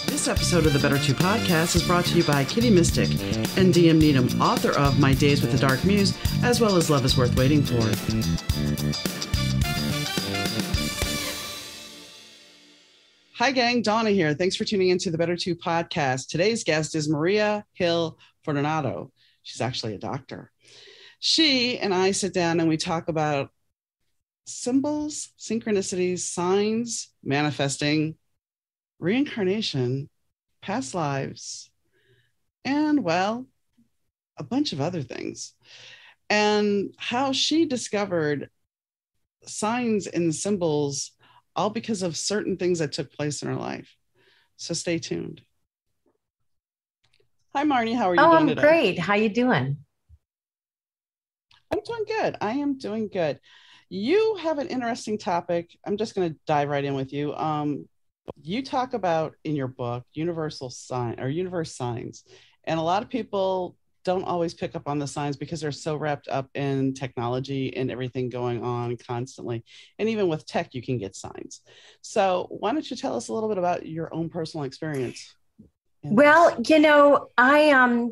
This episode of the Better 2 podcast is brought to you by Kitty Mystic and DM Needham, author of My Days with the Dark Muse, as well as Love is Worth Waiting For. Hi, gang. Donna here. Thanks for tuning into the Better 2 podcast. Today's guest is Maria Hill Foderaro. She's actually a doctor. She and I sit down and we talk about symbols, synchronicities, signs, manifesting, reincarnation, past lives, and, well, a bunch of other things. And how she discovered signs and symbols all because of certain things that took place in her life. So stay tuned. Hi, Marni. How are you doing today? I'm great. How you doing? I'm doing good. I am doing good. You have an interesting topic. I'm just going to dive right in with you. You talk about in your book universal sign or universe signs, and a lot of people don't always pick up on the signs because they're so wrapped up in technology and everything going on constantly. And even with tech, you can get signs. So why don't you tell us a little bit about your own personal experience? Well, you know, I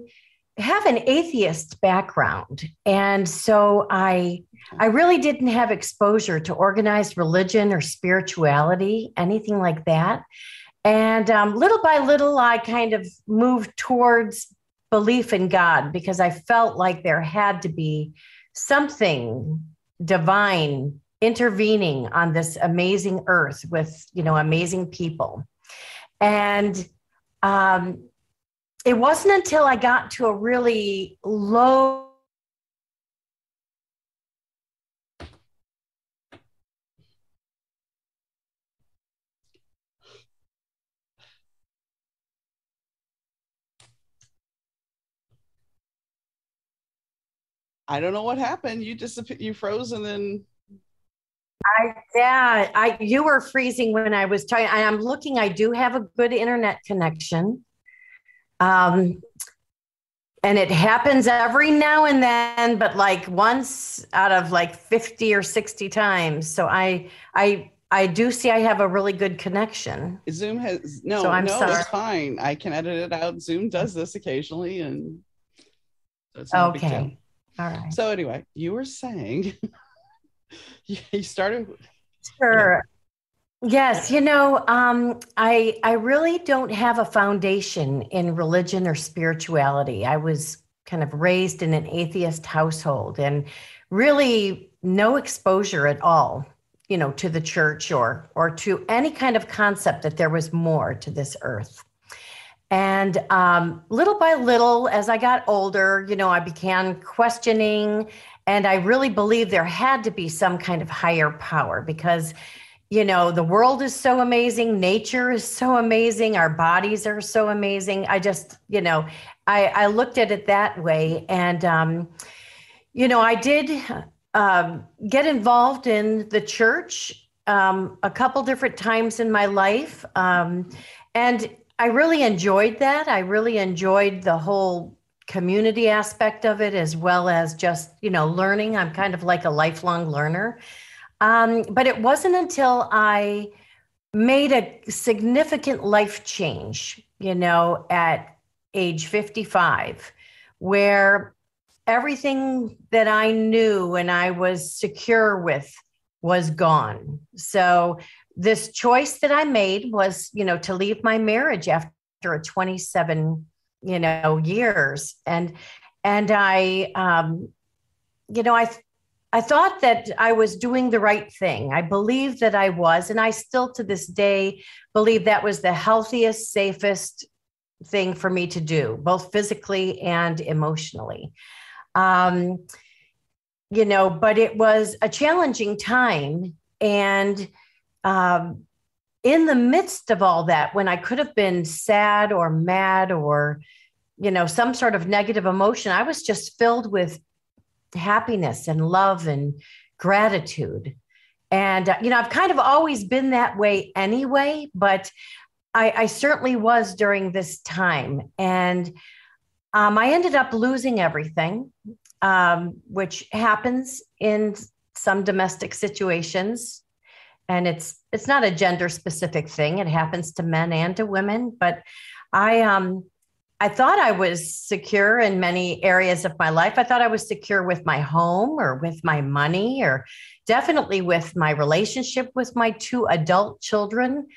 have an atheist background, and so I really didn't have exposure to organized religion or spirituality, anything like that. And little by little, I kind of moved towards belief in God because I felt like there had to be something divine intervening on this amazing earth with, you know, amazing people. And it wasn't until I got to a really low I don't know what happened. You disappeared, you froze, and then you were freezing when I was trying. I'm looking, I do have a good internet connection. And it happens every now and then, but like once out of like 50 or 60 times. So I do see I have a really good connection. Zoom has no, it's fine. I can edit it out. Zoom does this occasionally, and so it's not a big deal. All right. So anyway, you were saying you started. Sure. Yes. You know, I really don't have a foundation in religion or spirituality. I was kind of raised in an atheist household and really no exposure at all, you know, to the church or to any kind of concept that there was more to this earth. And little by little, as I got older, you know, I began questioning, and I really believed there had to be some kind of higher power because, you know, the world is so amazing. Nature is so amazing. Our bodies are so amazing. I just, you know, I looked at it that way. And, you know, I did get involved in the church a couple different times in my life. And I really enjoyed that. I really enjoyed the whole community aspect of it, as well as just, you know, learning. I'm kind of like a lifelong learner. But it wasn't until I made a significant life change, you know, at age 55, where everything that I knew and I was secure with was gone. So this choice that I made was, you know, to leave my marriage after a 27, you know, years. And I, you know, I thought that I was doing the right thing. I believed that I was, and I still to this day believe that was the healthiest, safest thing for me to do, both physically and emotionally. You know, but it was a challenging time. And in the midst of all that, when I could have been sad or mad or, you know, some sort of negative emotion, I was just filled with happiness and love and gratitude. And, you know, I've kind of always been that way anyway, but I certainly was during this time. And I ended up losing everything, which happens in some domestic situations, and it's not a gender specific thing. It happens to men and to women, but I thought I was secure in many areas of my life. I thought I was secure with my home or with my money or definitely with my relationship with my two adult children.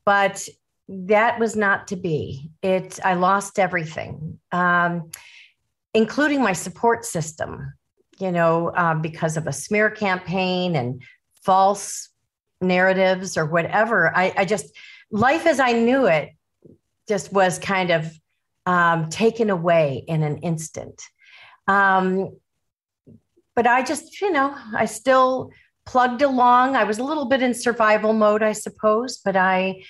But that was not to be. I lost everything, including my support system, because of a smear campaign and false narratives or whatever. Life as I knew it just was kind of taken away in an instant. But I I still plugged along. I was a little bit in survival mode, I suppose, but I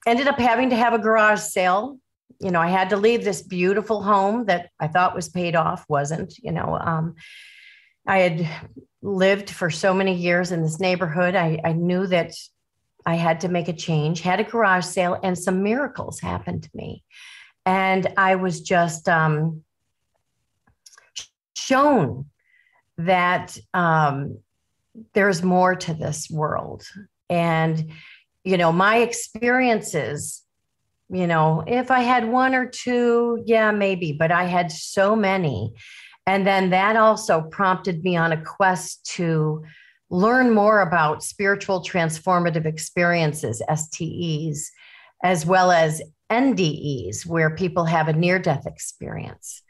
ended up having to have a garage sale. I had to leave this beautiful home that I thought was paid off, wasn't. I had lived for so many years in this neighborhood. I knew that I had to make a change, had a garage sale, and some miracles happened to me. And I was just shown that there's more to this world. And, my experiences, if I had one or two, yeah, maybe, but I had so many. And then that also prompted me on a quest to learn more about spiritual transformative experiences, STEs, as well as NDEs, where people have a near-death experience.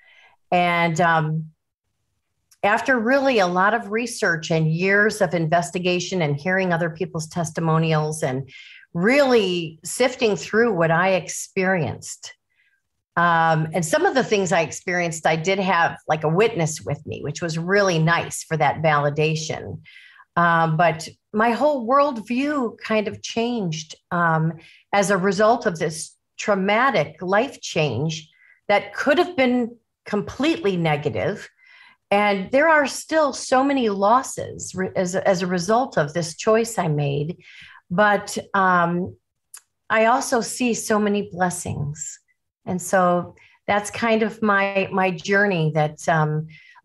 And after really a lot of research and years of investigation and hearing other people's testimonials and really sifting through what I experienced, and some of the things I experienced, I did have like a witness with me, which was really nice for that validation. But my whole worldview kind of changed as a result of this traumatic life change that could have been completely negative. And there are still so many losses as a result of this choice I made. But I also see so many blessings. And so that's kind of my journey that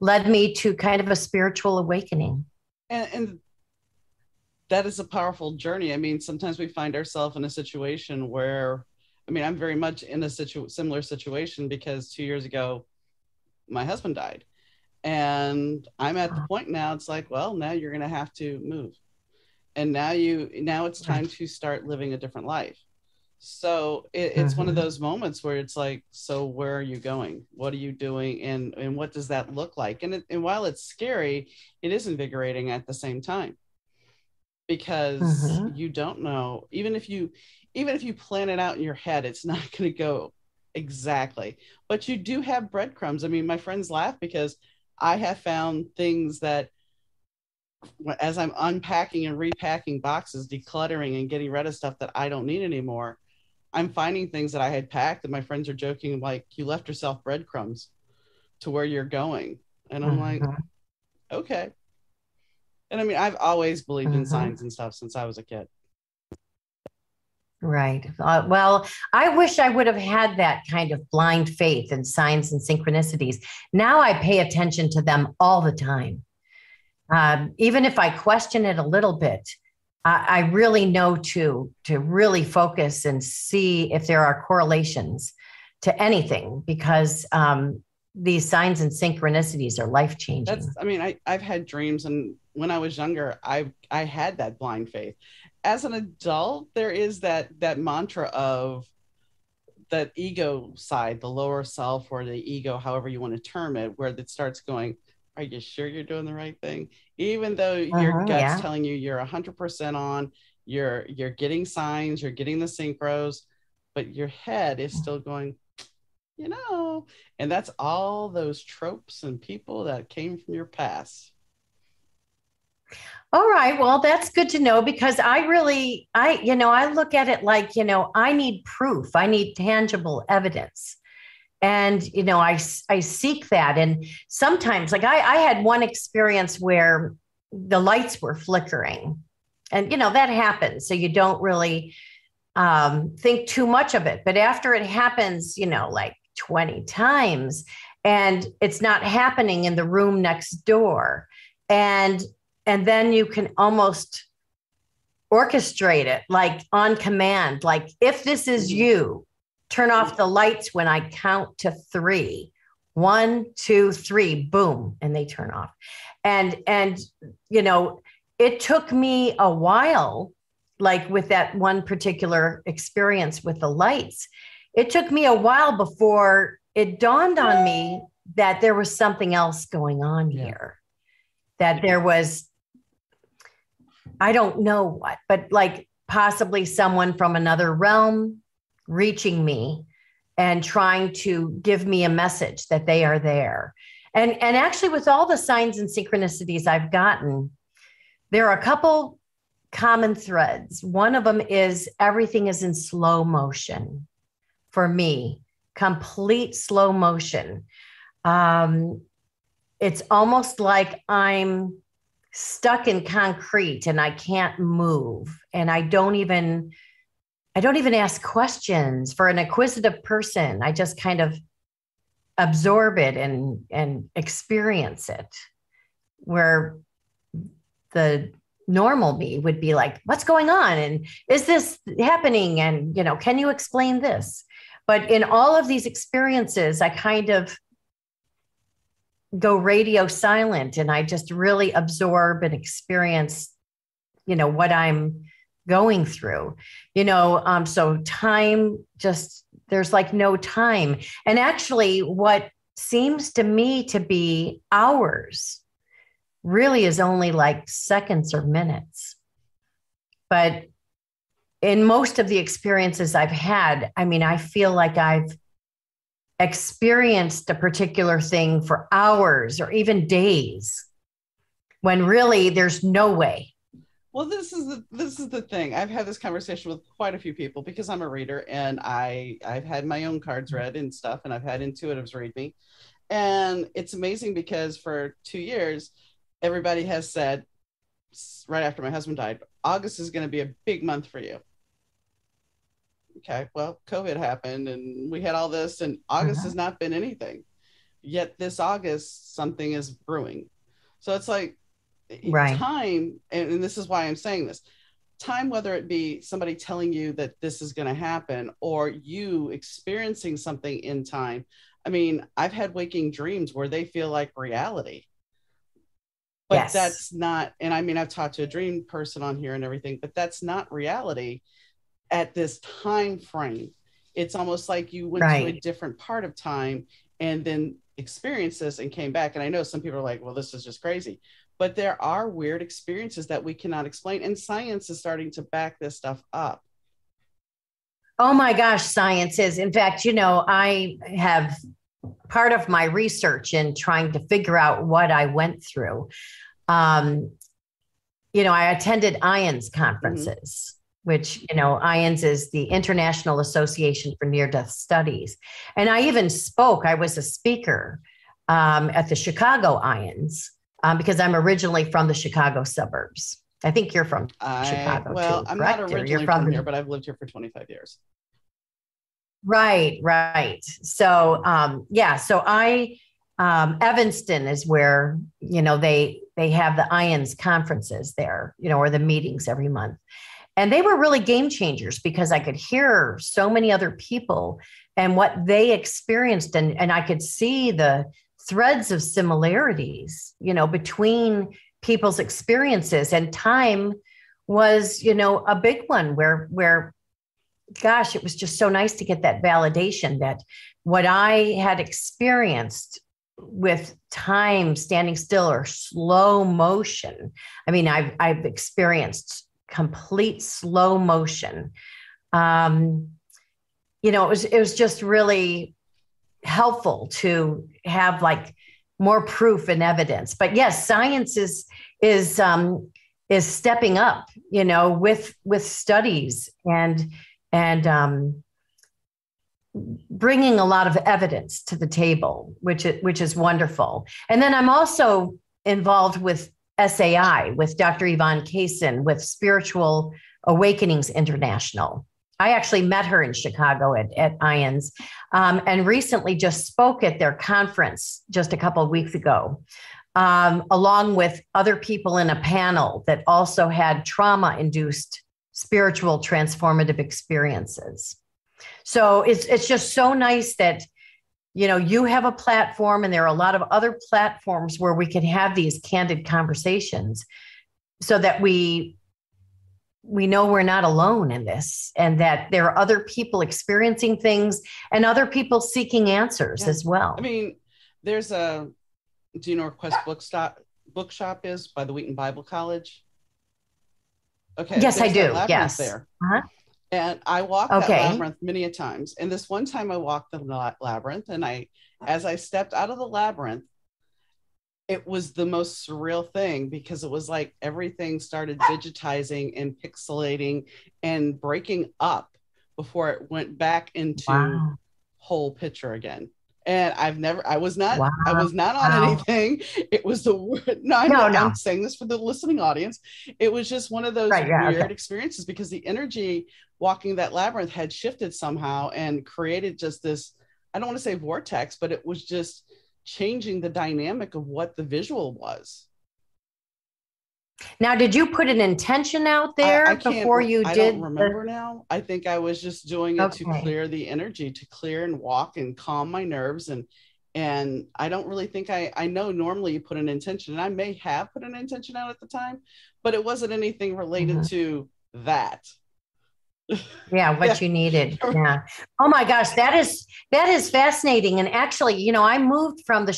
led me to kind of a spiritual awakening. And that is a powerful journey. I mean, sometimes we find ourselves in a situation where, I'm very much in a similar situation because 2 years ago, my husband died. And I'm at the point now, it's like, well, now you're going to have to move. And now it's time to start living a different life. So it's one of those moments where it's like, so where are you going? What are you doing? And what does that look like? And while it's scary, it is invigorating at the same time, because you don't know, even if you plan it out in your head, it's not going to go exactly, but you do have breadcrumbs. My friends laugh because I have found things that, as I'm unpacking and repacking boxes, decluttering and getting rid of stuff that I don't need anymore, I'm finding things that I had packed, and my friends are joking, like, you left yourself breadcrumbs to where you're going. And I'm like, okay. And I've always believed in signs and stuff since I was a kid. Right. Well, I wish I would have had that kind of blind faith in signs and synchronicities. Now I pay attention to them all the time. Even if I question it a little bit, I really know to really focus and see if there are correlations to anything, because these signs and synchronicities are life-changing. I've had dreams, and when I was younger, I had that blind faith. As an adult, there is that mantra of that ego side, the lower self or the ego, however you want to term it, where it starts going, are you sure you're doing the right thing? Even though your gut's telling you you're 100% on, you're getting signs, you're getting the synchros, but your head is still going, and that's all those tropes and people that came from your past. All right. Well, that's good to know, because I look at it like, I need proof. I need tangible evidence. And, I seek that. And sometimes, like I had one experience where the lights were flickering, and, that happens. So you don't really think too much of it. But after it happens, like 20 times, and it's not happening in the room next door, and then you can almost orchestrate it like on command. Like, if this is you, turn off the lights when I count to 3. 1, 2, 3, boom, and they turn off. And it took me a while, like with that one particular experience with the lights, it took me a while before it dawned on me that there was something else going on here, that there was, I don't know what, but like possibly someone from another realm reaching me and trying to give me a message that they are there. And actually, with all the signs and synchronicities I've gotten, there are a couple common threads. One of them is everything is in slow motion for me, complete slow motion. It's almost like I'm stuck in concrete and I can't move, and I don't even ask questions. For an inquisitive person, I just kind of absorb it and experience it, where the normal me would be like, what's going on? And is this happening? And, can you explain this? But in all of these experiences, I kind of go radio silent, and I just really absorb and experience, what I'm going through, so time, just, there's like no time. And actually what seems to me to be hours really is only like seconds or minutes. But in most of the experiences I've had, I feel like I've experienced a particular thing for hours or even days, when really there's no way. Well, this is the thing. I've had this conversation with quite a few people because I'm a reader, and I've had my own cards read and stuff, and I've had intuitives read me. And it's amazing because for 2 years, everybody has said, right after my husband died, August is going to be a big month for you. Okay, well, COVID happened and we had all this, and August has not been anything. Yet this August, something is brewing. So it's like, right. Time, and this is why I'm saying this, time, whether it be somebody telling you that this is going to happen or you experiencing something in time. I've had waking dreams where they feel like reality. But yes, that's not, and I've talked to a dream person on here and everything, but that's not reality at this time frame. It's almost like you went to a different part of time and then experienced this and came back. And I know some people are like, well, this is just crazy. But there are weird experiences that we cannot explain. And science is starting to back this stuff up. Oh my gosh, science is. In fact, I have part of my research in trying to figure out what I went through. I attended IONS conferences, which, IONS is the International Association for Near-Death Studies. And I even spoke, I was a speaker at the Chicago IONS. Because I'm originally from the Chicago suburbs. I think you're from Chicago, well, too. I'm correct? not originally from here, but I've lived here for 25 years. Right. So, so Evanston is where, they have the IONS conferences there, or the meetings every month. And they were really game changers because I could hear so many other people and what they experienced. And I could see the threads of similarities, between people's experiences. And time was, a big one where, gosh, it was just so nice to get that validation that what I had experienced with time standing still or slow motion. I've experienced complete slow motion. It was just really helpful to have like more proof and evidence. But yes, science is stepping up, with studies and bringing a lot of evidence to the table, which is wonderful. And then I'm also involved with SAI, with Dr. Yvonne Kaysen, with Spiritual Awakenings International. I actually met her in Chicago at IONS, and recently just spoke at their conference just a couple of weeks ago. along with other people in a panel that also had trauma-induced spiritual transformative experiences. So it's just so nice that, you have a platform, and there are a lot of other platforms where we can have these candid conversations so that we know we're not alone in this, and that there are other people experiencing things and other people seeking answers as well. I mean, there's do you know where Quest Bookshop is by the Wheaton Bible College? Okay. Yes, I do. Labyrinth yes. There. Uh-huh. And I walked that labyrinth many a times. And this one time I walked the labyrinth, and as I stepped out of the labyrinth, it was the most surreal thing, because it was like everything started digitizing and pixelating and breaking up before it went back into whole picture again. And I was not on anything. It was the word. No, I'm saying this for the listening audience. It was just one of those weird experiences, because the energy walking that labyrinth had shifted somehow and created just this, I don't want to say vortex, but it was just changing the dynamic of what the visual was. Now, did you put an intention out there before you did? I don't remember now. I think I was just doing it to clear the energy, to clear and walk and calm my nerves. And I don't really think I know normally you put an intention, and I may have put an intention out at the time, but it wasn't anything related to that. Yeah, what you needed. Yeah. Oh my gosh, that is fascinating. And actually, I moved from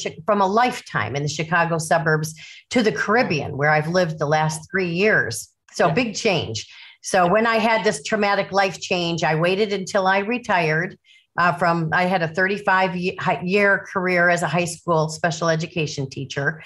a lifetime in the Chicago suburbs to the Caribbean, where I've lived the last 3 years. So big change. So when I had this traumatic life change, I waited until I retired I had a 35-year career as a high school special education teacher.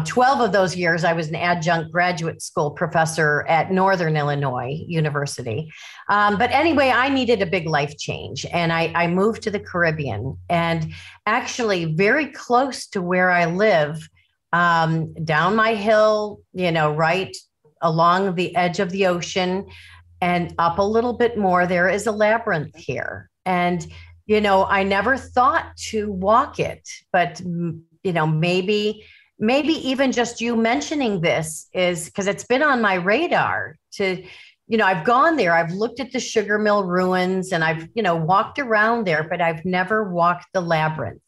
12 of those years, I was an adjunct graduate school professor at Northern Illinois University. But anyway, I needed a big life change, and I moved to the Caribbean, and actually very close to where I live, down my hill, right along the edge of the ocean and up a little bit more, there is a labyrinth here. And, I never thought to walk it, but, maybe even just you mentioning this is because it's been on my radar to, I've gone there, I've looked at the sugar mill ruins, and I've, walked around there, but I've never walked the labyrinth.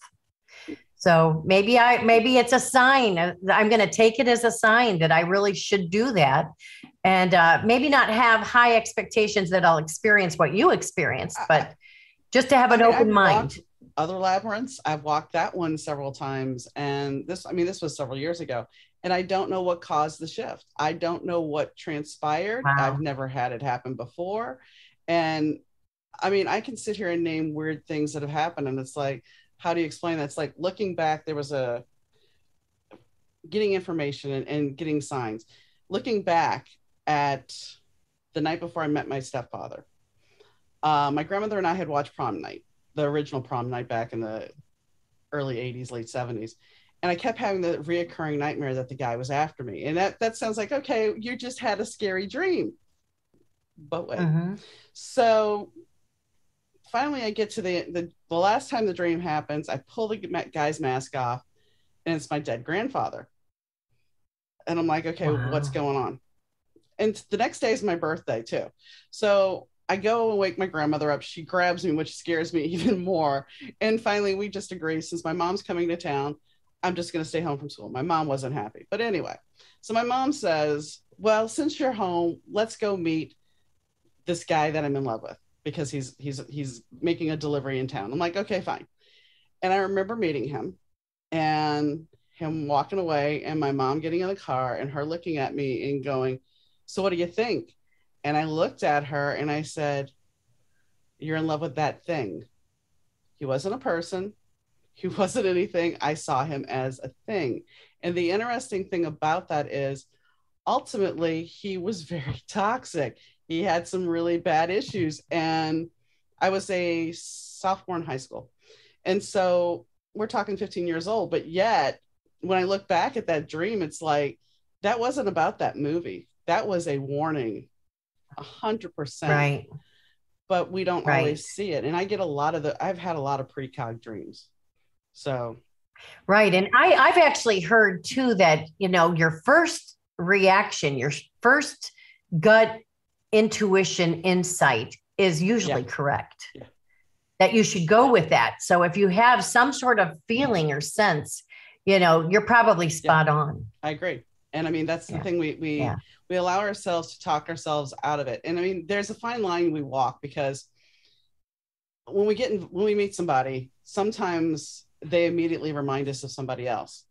So maybe it's a sign. I'm going to take it as a sign that I really should do that. And maybe not have high expectations that I'll experience what you experienced, but just to have an open mind. Other labyrinths, I've walked that one several times. And this was several years ago. And I don't know what caused the shift. I don't know what transpired. Wow. I've never had it happen before. And I can sit here and name weird things that have happened. And it's like, how do you explain that? It's like looking back, there was getting information and getting signs. Looking back at the night before I met my stepfather, my grandmother and I had watched Prom Night, the original Prom Night back in the early 80s, late 70s. And I kept having the reoccurring nightmare that the guy was after me. And that sounds like, okay, you just had a scary dream. But wait. So finally I get to the last time the dream happens, I pull the guy's mask off, and it's my dead grandfather. And I'm like, okay, what's going on? And the next day is my birthday too. So I go and wake my grandmother up. She grabs me, which scares me even more. And finally, we just agree, since my mom's coming to town, I'm just going to stay home from school. My mom wasn't happy. But anyway, so my mom says, well, since you're home, let's go meet this guy that I'm in love with, because he's making a delivery in town. I'm like, okay, fine. And I remember meeting him and him walking away, and my mom getting in the car and her looking at me and going, so what do you think? And I looked at her and I said, you're in love with that thing. He wasn't a person. He wasn't anything. I saw him as a thing. And the interesting thing about that is, ultimately, he was very toxic. He had some really bad issues. And I was a sophomore in high school. And so we're talking 15 years old. But yet, when I look back at that dream, it's like, that wasn't about that movie. That was a warning, 100%. Right. But we don't always see it. And I get I've had a lot of precog dreams. So Right. And I've actually heard too that, your first reaction, your first gut intuition insight is Yeah. usually correct, Yeah. that you should go with that. So if you have some sort of feeling or sense, you're probably Yeah. spot on. I agree. And I mean, that's the Yeah. thing, we Yeah. we allow ourselves to talk ourselves out of it. And I mean, there's a fine line we walk, because when we meet somebody, sometimes they immediately remind us of somebody else.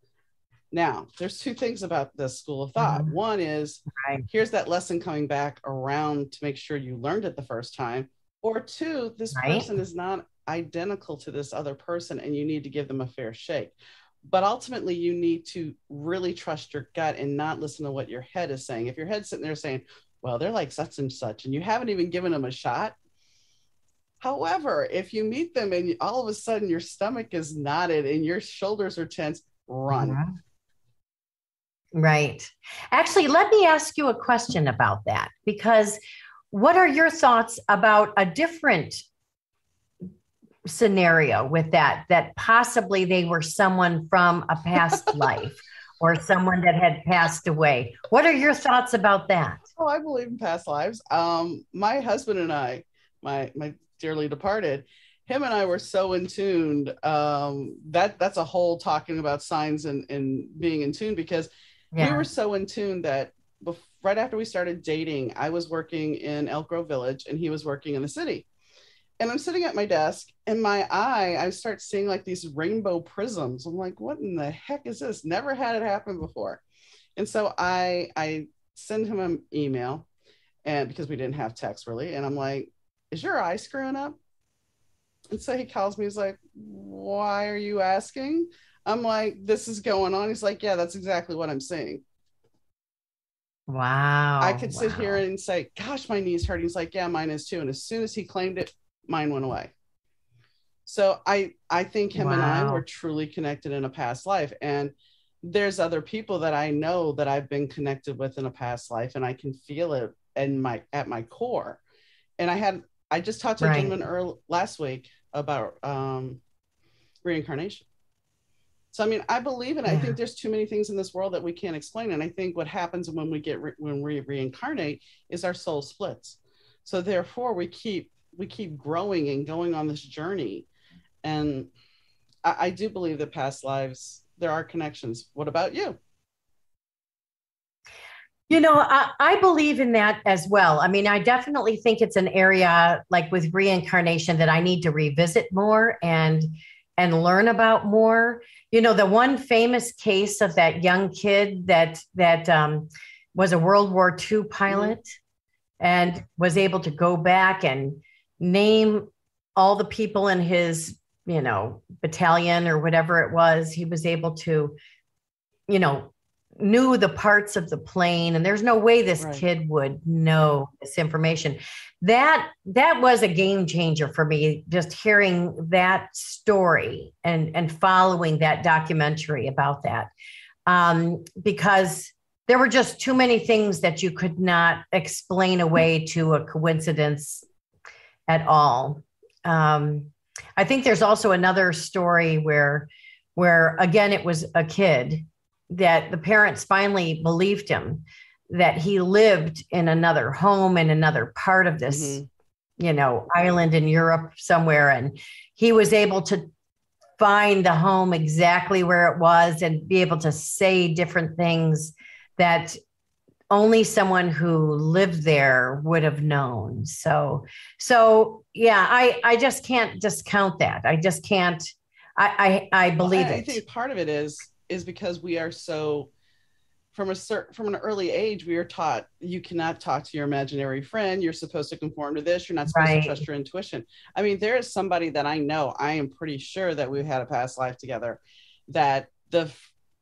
Now, there's two things about this school of thought. Mhm. One is, Right. here's that lesson coming back around to make sure you learned it the first time. Or two, this Right. person is not identical to this other person and you need to give them a fair shake. But ultimately, you need to really trust your gut and not listen to what your head is saying. If your head's sitting there saying, well, they're like such and such, and you haven't even given them a shot. However, if you meet them and all of a sudden your stomach is knotted and your shoulders are tense, run. Mhm. Right. Actually, let me ask you a question about that, because what are your thoughts about a different scenario with that possibly they were someone from a past life or someone that had passed away? What are your thoughts about that? Oh, I believe in past lives. My husband and I, my dearly departed, him and I were so in tune. That's a whole talking about signs and being in tune, because we were Yeah. so in tune that right after we started dating, I was working in Elk Grove Village and he was working in the city. And I'm sitting at my desk, and I start seeing like these rainbow prisms. I'm like, what in the heck is this? Never had it happen before. And so I send him an email, and because we didn't have text really, and I'm like, is your eye screwing up? And so he calls me, he's like, why are you asking? I'm like, this is going on. He's like, yeah, that's exactly what I'm seeing. I Wow. could sit here Wow. and say, gosh, my knee's hurting. He's like, yeah, mine is too. And as soon as he claimed it, mine went away. So I think him and I were Wow. truly connected in a past life. And there's other people that I know that I've been connected with in a past life, and I can feel it in my at my core. And I just talked to a Right. gentleman last week about reincarnation. So I mean, I believe, and I think Yeah. there's too many things in this world that we can't explain. And I think what happens when when we reincarnate is our soul splits. So therefore, we keep growing and going on this journey. And I do believe that past lives there are connections. What about you? I believe in that as well. I mean, I definitely think it's an area like with reincarnation that I need to revisit more and learn about more. The one famous case of that young kid that was a World War II Mm-hmm. pilot and was able to go back and name all the people in his, battalion or whatever it was. He was able to, you know, knew the parts of the plane, and there's no way this Right. kid would know this information. That was a game changer for me, just hearing that story and following that documentary about that, because there were just too many things that you could not explain away to a coincidence at all. um, I think there's also another story where again it was a kid that the parents finally believed him, that he lived in another home in another part of this, Mm-hmm. island in Europe somewhere, and he was able to find the home exactly where it was and be able to say different things that only someone who lived there would have known. So yeah, I just can't discount that. I just can't. I Well, believe I it. think part of it is because we are so from an early age we are taught you cannot talk to your imaginary friend. You're supposed to conform to this. You're not supposed to Right. trust your intuition. I mean, there is somebody that I know. I am pretty sure that we've had a past life together. That the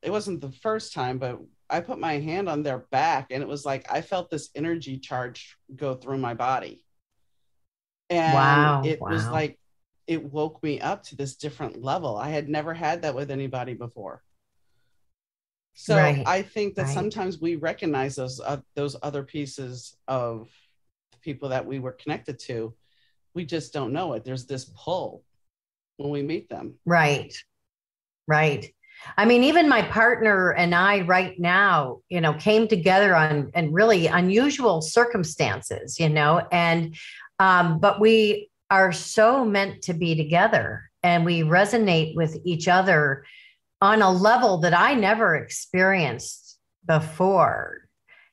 it wasn't the first time, but I put my hand on their back and it was like I felt this energy charge go through my body, and Wow. it was Wow. like it woke me up to this different level. I had never had that with anybody before. So Right. I think that Right. sometimes we recognize those other pieces of the people that we were connected to. We just don't know it. There's this pull when we meet them. Right. Right. I mean, even my partner and I right now, came together on and really unusual circumstances, but we are so meant to be together and we resonate with each other on a level that I never experienced before.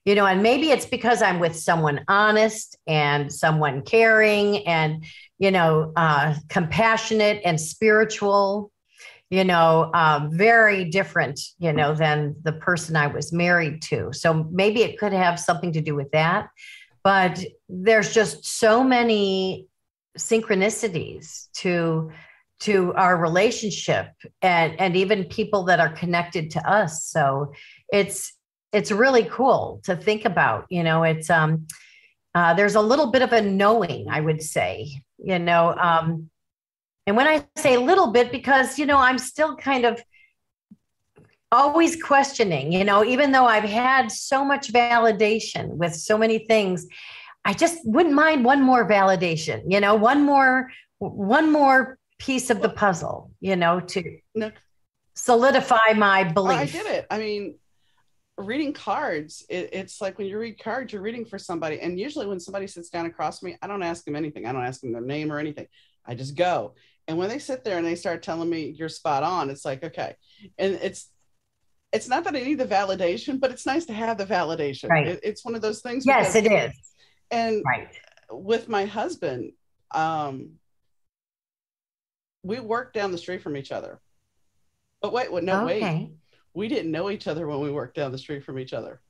And maybe it's because I'm with someone honest and someone caring and, compassionate and spiritual, very different, than the person I was married to. So maybe it could have something to do with that. But there's just so many synchronicities to our relationship and even people that are connected to us. So it's really cool to think about. It's there's a little bit of a knowing, I would say, and when I say a little bit, because, I'm still kind of always questioning, even though I've had so much validation with so many things, I just wouldn't mind one more validation, one more piece of the puzzle, to solidify my belief. I get it. I mean, reading cards, it's like when you read cards, you're reading for somebody. And usually when somebody sits down across from me, I don't ask them anything. I don't ask them their name or anything. I just go. And when they sit there and they start telling me you're spot on, it's like, okay. And it's not that I need the validation, but it's nice to have the validation. Right. It's one of those things. Yes, it is. And with my husband, we worked down the street from each other. But wait. We didn't know each other when we worked down the street from each other.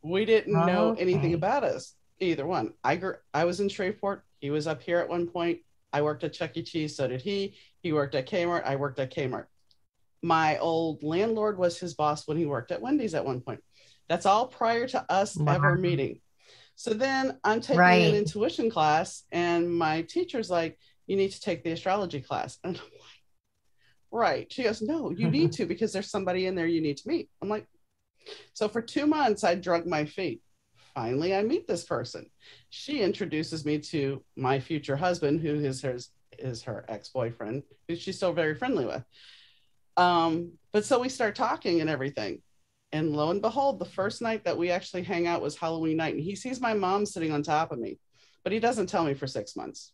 We didn't know anything about us, either one. I was in Shreveport. He was up here at one point. I worked at Chuck E. Cheese. So did he. He worked at Kmart. I worked at Kmart. My old landlord was his boss when he worked at Wendy's at one point. That's all prior to us ever meeting. So then I'm taking an intuition class and my teacher's like, you need to take the astrology class. And I'm like, right. She goes, no, you need to, because there's somebody in there you need to meet. I'm like, so for 2 months, I drug my feet. Finally, I meet this person. She introduces me to my future husband, who is her ex-boyfriend, who she's still very friendly with. But so we start talking and everything. And lo and behold, the first night that we actually hang out was Halloween night. And he sees my mom sitting on top of me, but he doesn't tell me for 6 months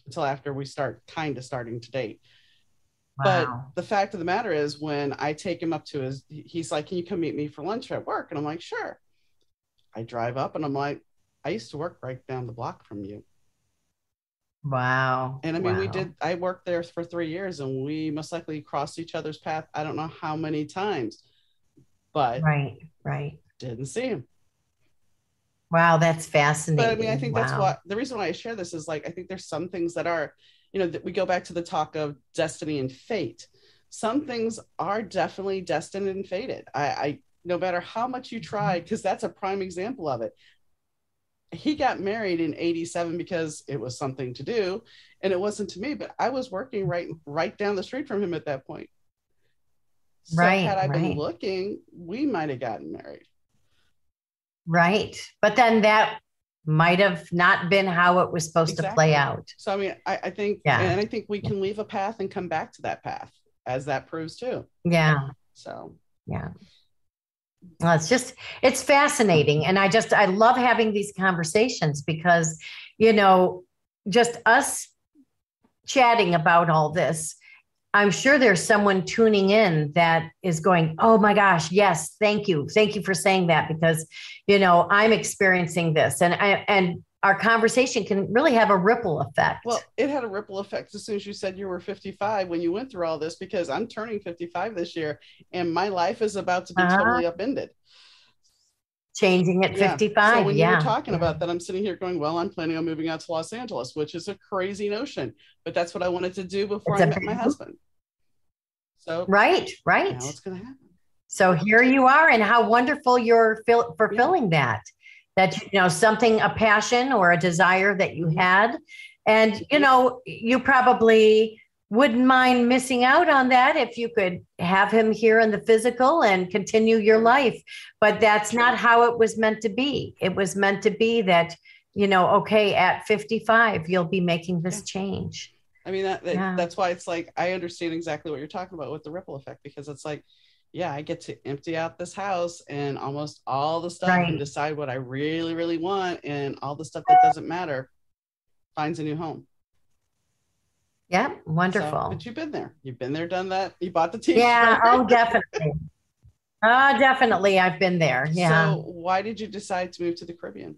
until after we starting to date. Wow. But the fact of the matter is, when I take him up to he's like, can you come meet me for lunch at work? And I'm like, sure. I drive up and I'm like, I used to work right down the block from you. Wow. And I mean, I worked there for 3 years and we most likely crossed each other's path. I don't know how many times, but right. Didn't see him. Wow. That's fascinating. But I mean, I think that's what the reason why I share this is, like, I think there's some things that are, that we go back to the talk of destiny and fate. Some things are definitely destined and fated. I no matter how much you try, because that's a prime example of it. He got married in 87 because it was something to do, and it wasn't to me, but I was working right down the street from him at that point. So had I been looking, we might have gotten married. Right. But then that might have not been how it was supposed to play out. So, I mean, I think, and I think we can leave a path and come back to that path, as that proves too. Yeah. So, yeah. Well, it's fascinating. And I love having these conversations because, just us chatting about all this, I'm sure there's someone tuning in that is going, oh my gosh, yes, thank you. Thank you for saying that, because, I'm experiencing this. And our conversation can really have a ripple effect. Well, it had a ripple effect as soon as you said you were 55 when you went through all this, because I'm turning 55 this year and my life is about to be totally upended. Changing at 55. So when you were talking about that, I'm sitting here going, well, I'm planning on moving out to Los Angeles, which is a crazy notion, but that's what I wanted to do before I met my husband. So right. Now it's going to happen. So here you are, and how wonderful you're fulfilling that something, a passion or a desire that you had. And, you probably wouldn't mind missing out on that if you could have him here in the physical and continue your life. But that's not how it was meant to be. It was meant to be that, okay, at 55, you'll be making this change. I mean, Yeah. that's why it's like, I understand exactly what you're talking about with the ripple effect, because it's like, yeah, I get to empty out this house and almost all the stuff and Right. decide what I really, really want. And all the stuff that doesn't matter finds a new home. Yeah. So, Wonderful. but you've been there, done that. You bought the t-shirt. Yeah. Oh, definitely. Definitely. I've been there. Yeah. So why did you decide to move to the Caribbean?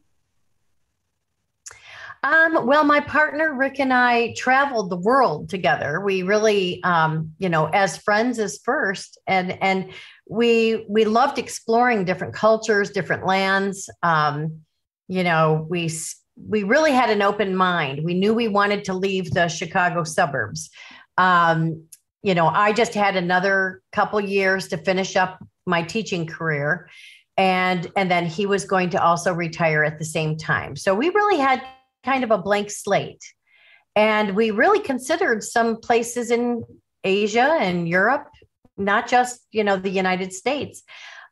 Well, my partner Rick and I traveled the world together. We really, as friends as first, and we loved exploring different cultures, different lands. You know, we really had an open mind. We knew we wanted to leave the Chicago suburbs. Um, I just had another couple years to finish up my teaching career, and then he was going to also retire at the same time. So we really had kind of a blank slate. And we really considered some places in Asia and Europe, not just, the United States.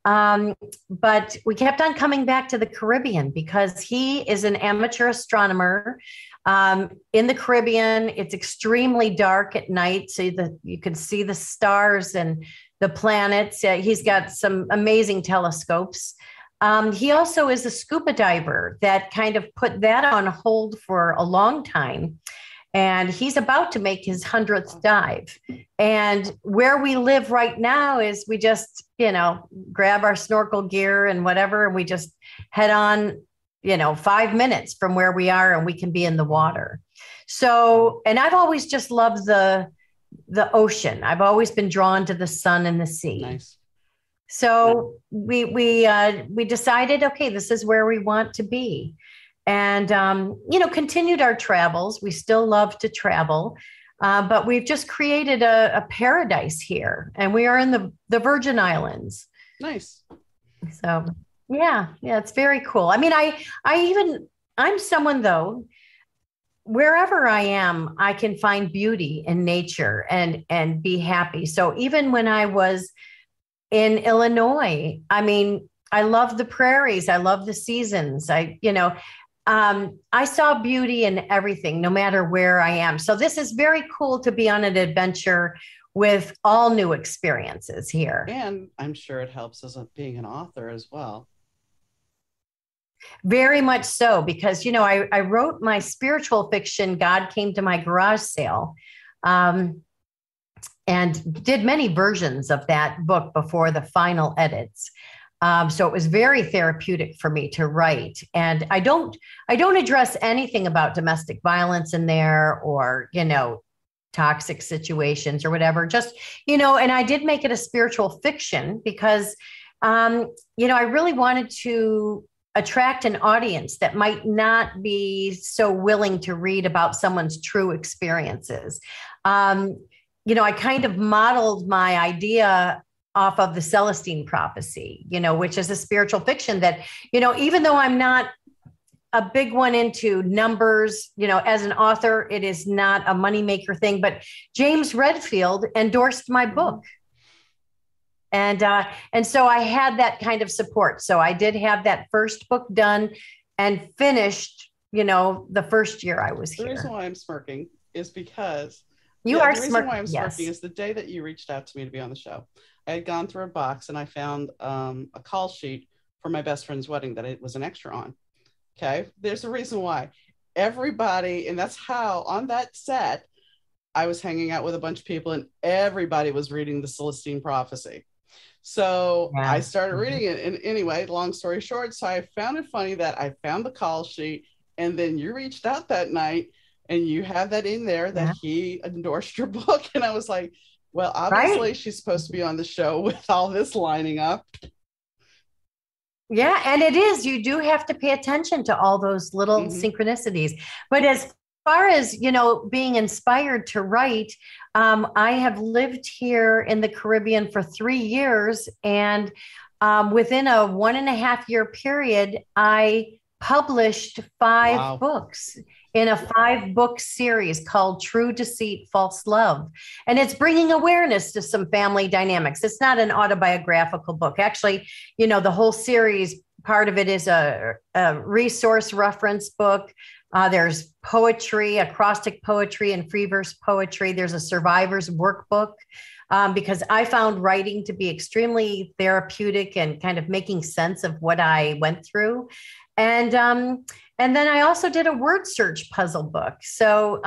But we kept on coming back to the Caribbean because he is an amateur astronomer. In the Caribbean, it's extremely dark at night, so you can see the stars and the planets. He's got some amazing telescopes. He also is a scuba diver that kind of put that on hold for a long time. And he's about to make his 100th dive. And where we live right now is we just, grab our snorkel gear and whatever, and we just head on, 5 minutes from where we are, and we can be in the water. So, and I've always just loved the ocean. I've always been drawn to the sun and the sea. Nice. So we decided, okay, this is where we want to be, and continued our travels. We still love to travel, but we've just created a paradise here, and we are in the Virgin Islands. Nice. So yeah, it's very cool. I mean, I'm someone though. Wherever I am, I can find beauty in nature and be happy. So even when I was in Illinois, I mean, I love the prairies. I love the seasons. I saw beauty in everything, no matter where I am. So this is very cool to be on an adventure with all new experiences here. And I'm sure it helps as being an author as well. Very much so, because, I wrote my spiritual fiction, God Came to My Garage Sale. And did many versions of that book before the final edits. So it was very therapeutic for me to write. And I don't address anything about domestic violence in there, or, toxic situations or whatever. Just, and I did make it a spiritual fiction because, I really wanted to attract an audience that might not be so willing to read about someone's true experiences. I kind of modeled my idea off of the Celestine prophecy, which is a spiritual fiction that, even though I'm not a big one into numbers, as an author, it is not a moneymaker thing, but James Redfield endorsed my book. And so I had that kind of support. So I did have that first book done and finished, the first year I was here. The reason why I'm smirking is because the reason why I'm smirking is the day that you reached out to me to be on the show. I had gone through a box and I found a call sheet for my best friend's wedding that it was an extra on. Okay. There's a reason why. Everybody, and that's how on that set, I was hanging out with a bunch of people and everybody was reading the Celestine prophecy. So I started reading it. And anyway, long story short, so I found it funny that I found the call sheet and then you reached out that night and you have that in there that he endorsed your book. And I was like, well, obviously she's supposed to be on the show with all this lining up. Yeah. And it is, you do have to pay attention to all those little synchronicities. But as far as, being inspired to write, I have lived here in the Caribbean for 3 years. And within a 1.5-year period, I published 5 books in a 5-book series called True Deceit, False Love. And it's bringing awareness to some family dynamics. It's not an autobiographical book. Actually, the whole series part of it is a resource reference book. There's poetry, acrostic poetry, and free verse poetry. There's a survivor's workbook, because I found writing to be extremely therapeutic and kind of making sense of what I went through. And then I also did a word search puzzle book. So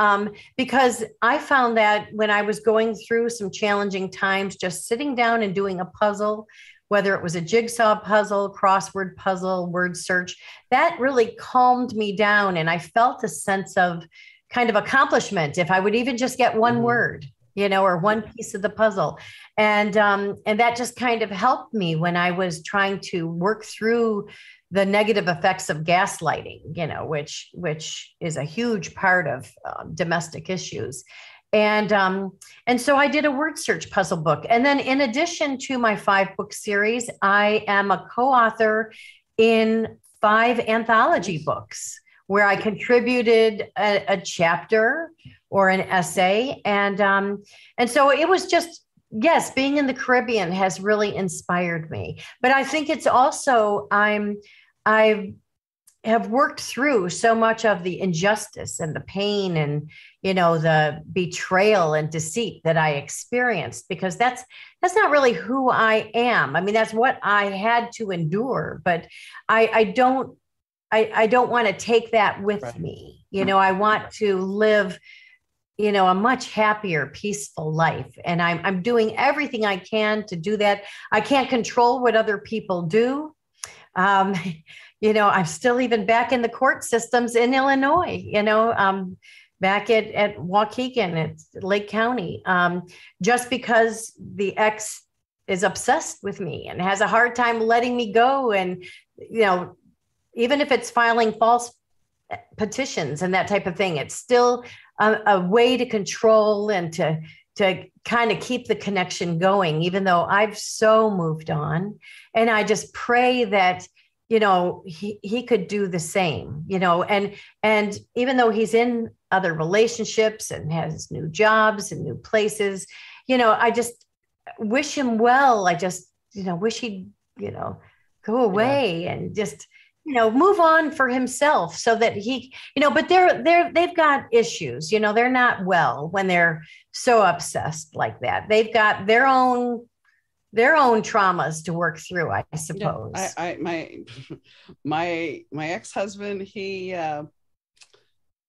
because I found that when I was going through some challenging times, just sitting down and doing a puzzle, whether it was a jigsaw puzzle, crossword puzzle, word search, that really calmed me down. And I felt a sense of kind of accomplishment if I would even just get one word, or one piece of the puzzle. And that just kind of helped me when I was trying to work through the negative effects of gaslighting, which is a huge part of domestic issues. And so I did a word search puzzle book. And then in addition to my 5-book series, I am a co-author in 5 anthology books where I contributed a chapter or an essay. And so it was just, yes, being in the Caribbean has really inspired me. But I think it's also, I have worked through so much of the injustice and the pain and, the betrayal and deceit that I experienced, because that's not really who I am. I mean, that's what I had to endure, but I don't want to take that with me. I want to live, a much happier, peaceful life. And I'm doing everything I can to do that. I can't control what other people do. I'm still even back in the court systems in Illinois, back at Waukegan, at Lake County, just because the ex is obsessed with me and has a hard time letting me go. And, even if it's filing false petitions and that type of thing, it's still a way to control and to kind of keep the connection going, even though I've so moved on. And I just pray that, he could do the same, and even though he's in other relationships and has new jobs and new places, I just wish him well. I just, wish he'd, go away and just, move on for himself so that he, but they've got issues, they're not well when they're so obsessed like that. They've got their own traumas to work through, I suppose. Yeah, my ex-husband,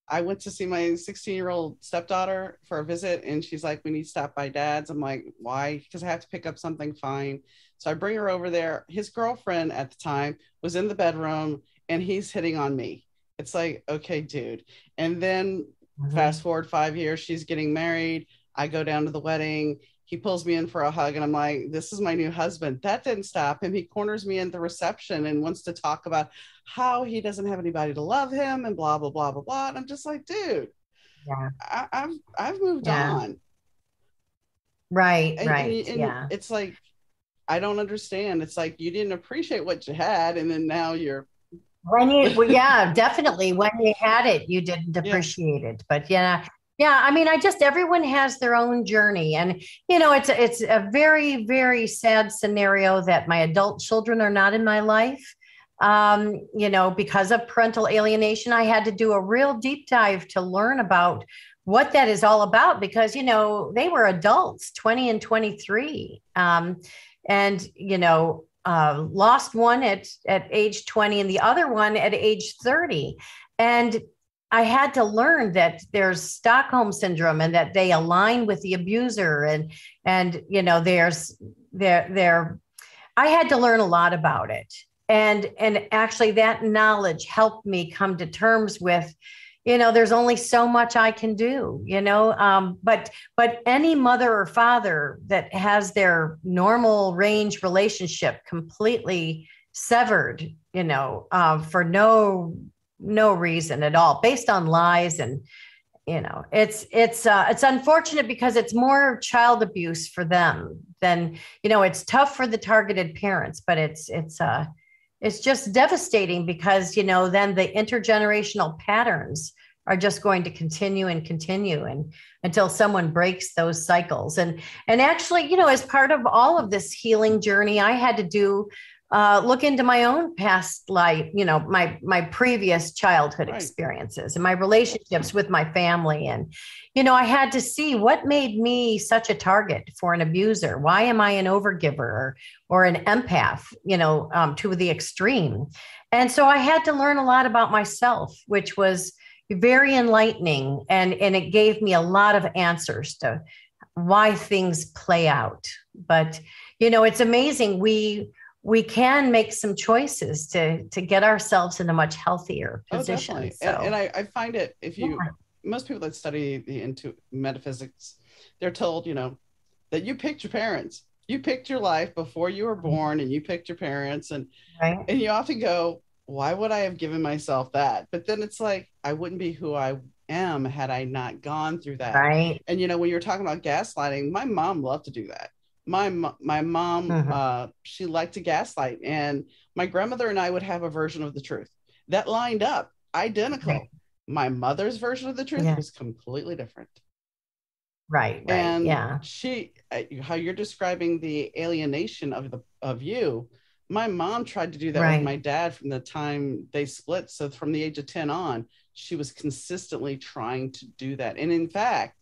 I went to see my 16-year-old stepdaughter for a visit, and she's like, we need to stop by Dad's. I'm like, why? Because I have to pick up something fine. So I bring her over there. His girlfriend at the time was in the bedroom, and he's hitting on me. It's like, okay, dude. And then fast forward 5 years, she's getting married. I go down to the wedding. He pulls me in for a hug, and I'm like, this is my new husband. That didn't stop him. He corners me in the reception and wants to talk about how he doesn't have anybody to love him and blah, blah, blah, blah, blah. And I'm just like, dude, I've moved on. Right. And it's like, I don't understand. It's like, you didn't appreciate what you had, and then now you're. Definitely. When you had it, you didn't appreciate it. But I mean, everyone has their own journey, and, it's a very, very sad scenario that my adult children are not in my life. Because of parental alienation, I had to do a real deep dive to learn about what that is all about, because, they were adults, 20 and 23. Lost one at age 20 and the other one at age 30. And I had to learn that there's Stockholm syndrome and that they align with the abuser. And I had to learn a lot about it. And actually that knowledge helped me come to terms with, there's only so much I can do, but any mother or father that has their normal range relationship completely severed, for no reason at all, based on lies. And, it's unfortunate because it's more child abuse for them than, it's tough for the targeted parents, but it's just devastating because, then the intergenerational patterns are just going to continue and until someone breaks those cycles. And actually, as part of all of this healing journey, I had to do look into my own past life, my previous childhood Right. experiences and my relationships with my family. And, I had to see what made me such a target for an abuser. Why am I an overgiver or an empath, to the extreme? And so I had to learn a lot about myself, which was very enlightening. And it gave me a lot of answers to why things play out. But, it's amazing. We can make some choices to get ourselves in a much healthier Oh, position. definitely. So, And I find it, if yeah, you, most people that study into metaphysics, they're told, that you picked your parents. You picked your life before you were born, and you picked your parents. right, And you often go, why would I have given myself that? But then it's like, I wouldn't be who I am had I not gone through that. right. And, when you're talking about gaslighting, my mom loved to do that. My mom, Mhm. she liked to gaslight, and my grandmother and I would have a version of the truth that lined up identical. Right. My mother's version of the truth Yeah, was completely different. right, right. And Yeah, how you're describing the alienation of you, my mom tried to do that with right, my dad from the time they split. So from the age of 10 on, she was consistently trying to do that. And in fact,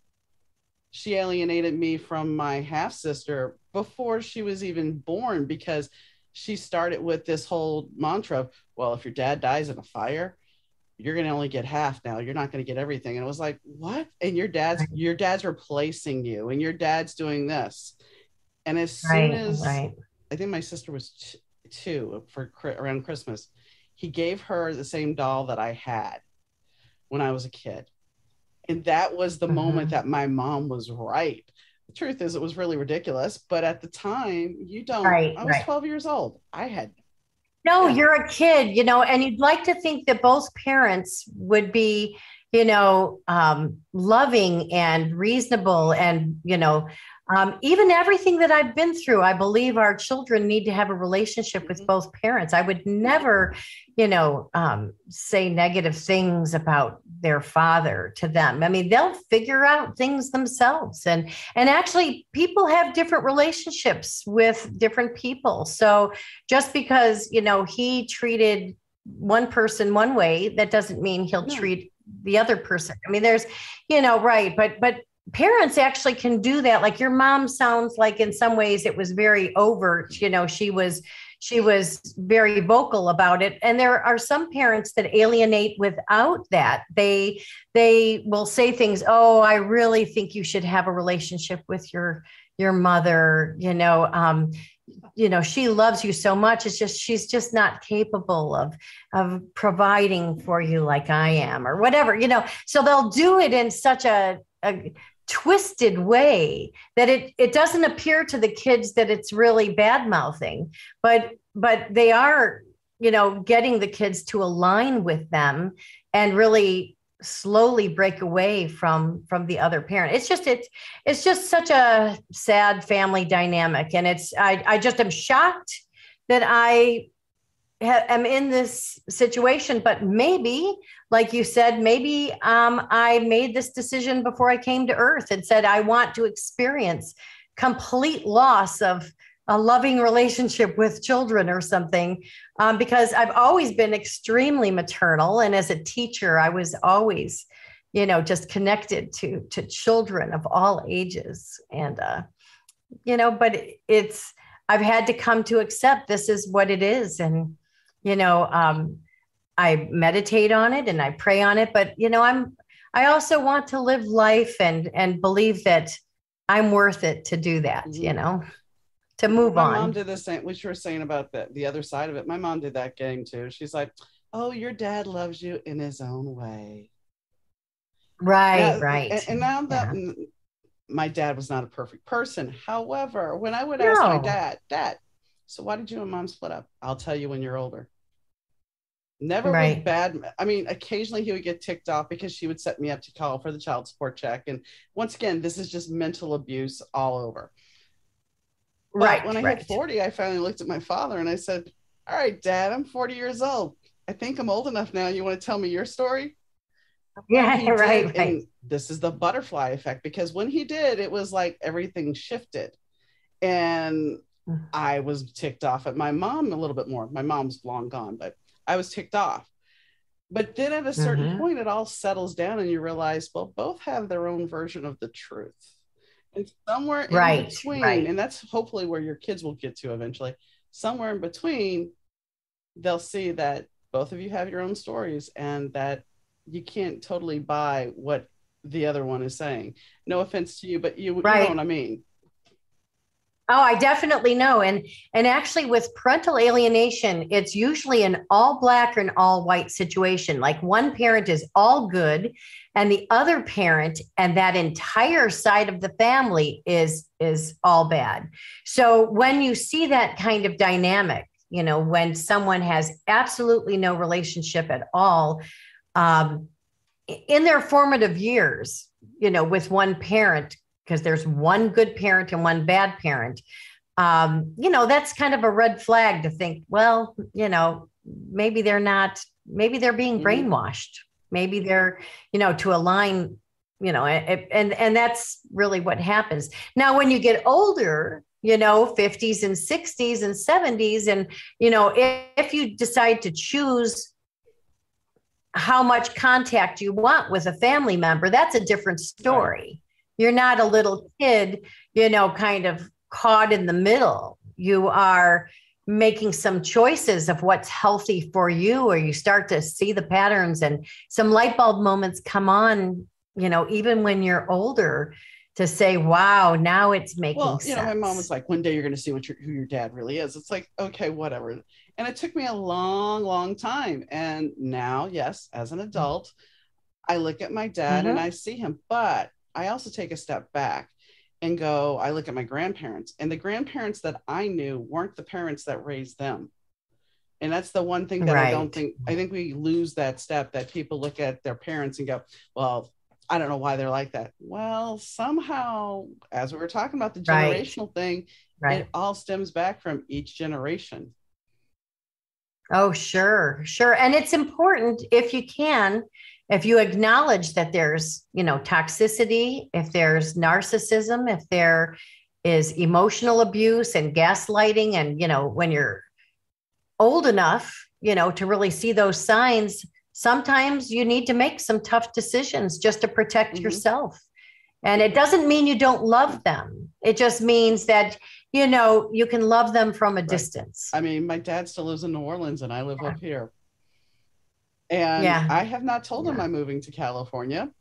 she alienated me from my half sister before she was even born, because she started with this whole mantra of, well, if your dad dies in a fire, you're going to only get half now. You're not going to get everything. And it was like, what? And right, your dad's replacing you, and your dad's doing this. And as soon right, as, right. I think my sister was two, for around Christmas, he gave her the same doll that I had when I was a kid. And that was the moment Mhm. that my mom was right. The truth is, it was really ridiculous. But at the time, Right, I was right. 12 years old. I had, No, yeah, you're a kid, and you'd like to think that both parents would be, loving and reasonable and, even everything that I've been through, I believe our children need to have a relationship with mm-hmm, both parents. I would never, say negative things about their father to them. I mean, they'll figure out things themselves. And actually, people have different relationships with different people. So, just because he treated one person one way, that doesn't mean he'll no, treat the other person. I mean, there's right, but parents actually can do that. Like your mom sounds like in some ways it was very overt. She was very vocal about it, and there are some parents that alienate without that. They will say things, oh, I really think you should have a relationship with your mother. She loves you so much. It's just she's just not capable of providing for you like I am, or whatever. So they'll do it in such a twisted way that it doesn't appear to the kids that it's really bad mouthing, but they are getting the kids to align with them and really slowly break away from the other parent. It's just such a sad family dynamic, and I just am shocked that I am in this situation. But maybe, like you said, maybe I made this decision before I came to Earth and said I want to experience complete loss of a loving relationship with children or something, because I've always been extremely maternal, and as a teacher, I was always, just connected to children of all ages, and but it's I've had to come to accept this is what it is, and you know, um, I meditate on it and I pray on it, but I also want to live life and believe that I'm worth it to do that, mm-hmm. to move My mom on. did the same, which you were saying about the other side of it. My mom did that game too. She's like, oh, your dad loves you in his own way. Right, Now, right. and now that Yeah. my dad was not a perfect person. However, when I would ask my No. dad, so why did you and mom split up? I'll tell you when you're older. Never with Right. bad. I mean, occasionally he would get ticked off because she would set me up to call for the child support check. And once again, this is just mental abuse all over. But when Right, I hit right. 40, I finally looked at my father and I said, all right, dad, I'm 40 years old. I think I'm old enough now. You want to tell me your story? And Yeah, he did. right, right. And this is the butterfly effect, because when he did, it was like everything shifted. And I was ticked off at my mom a little bit more. My mom's long gone, but I was ticked off. But then at a certain point, it all settles down and you realize, well, both have their own version of the truth. And somewhere in between, and that's hopefully where your kids will get to eventually, somewhere in between, they'll see that both of you have your own stories and that you can't totally buy what the other one is saying. No offense to you, but you know what I mean. Oh, I definitely know. And actually with parental alienation, it's usually an all black or an all white situation. Like one parent is all good and the other parent and that entire side of the family is all bad. So when you see that kind of dynamic, you know, when someone has absolutely no relationship at all, in their formative years, you know, with one parent, because there's one good parent and one bad parent, you know, that's kind of a red flag to think, well, you know, maybe they're being brainwashed. Maybe they're, you know, to align, you know, and that's really what happens. Now, when you get older, you know, 50s and 60s and 70s, and, you know, if you decide to choose how much contact you want with a family member, that's a different story. Right. You're not a little kid, you know, kind of caught in the middle. You are making some choices of what's healthy for you, or you start to see the patterns and some light bulb moments come on, you know, even when you're older, to say, wow, now it's making sense. You know, my mom was like, one day you're going to see who your dad really is. It's like, okay, whatever. And it took me a long, long time. And now, yes, as an adult, I look at my dad and I see him, but I also take a step back and go, I look at my grandparents, and the grandparents that I knew weren't the parents that raised them. And that's the one thing that I think we lose that step, that people look at their parents and go, well, I don't know why they're like that. Well, somehow, as we were talking about the generational thing, it all stems back from each generation. Oh, sure. And it's important, if you acknowledge that there's, you know, toxicity, if there's narcissism, if there is emotional abuse and gaslighting, and, you know, when you're old enough, you know, to really see those signs, sometimes you need to make some tough decisions just to protect yourself. And it doesn't mean you don't love them. It just means that, you know, you can love them from a distance. I mean, my dad still lives in New Orleans and I live up here. And I have not told him I'm moving to California,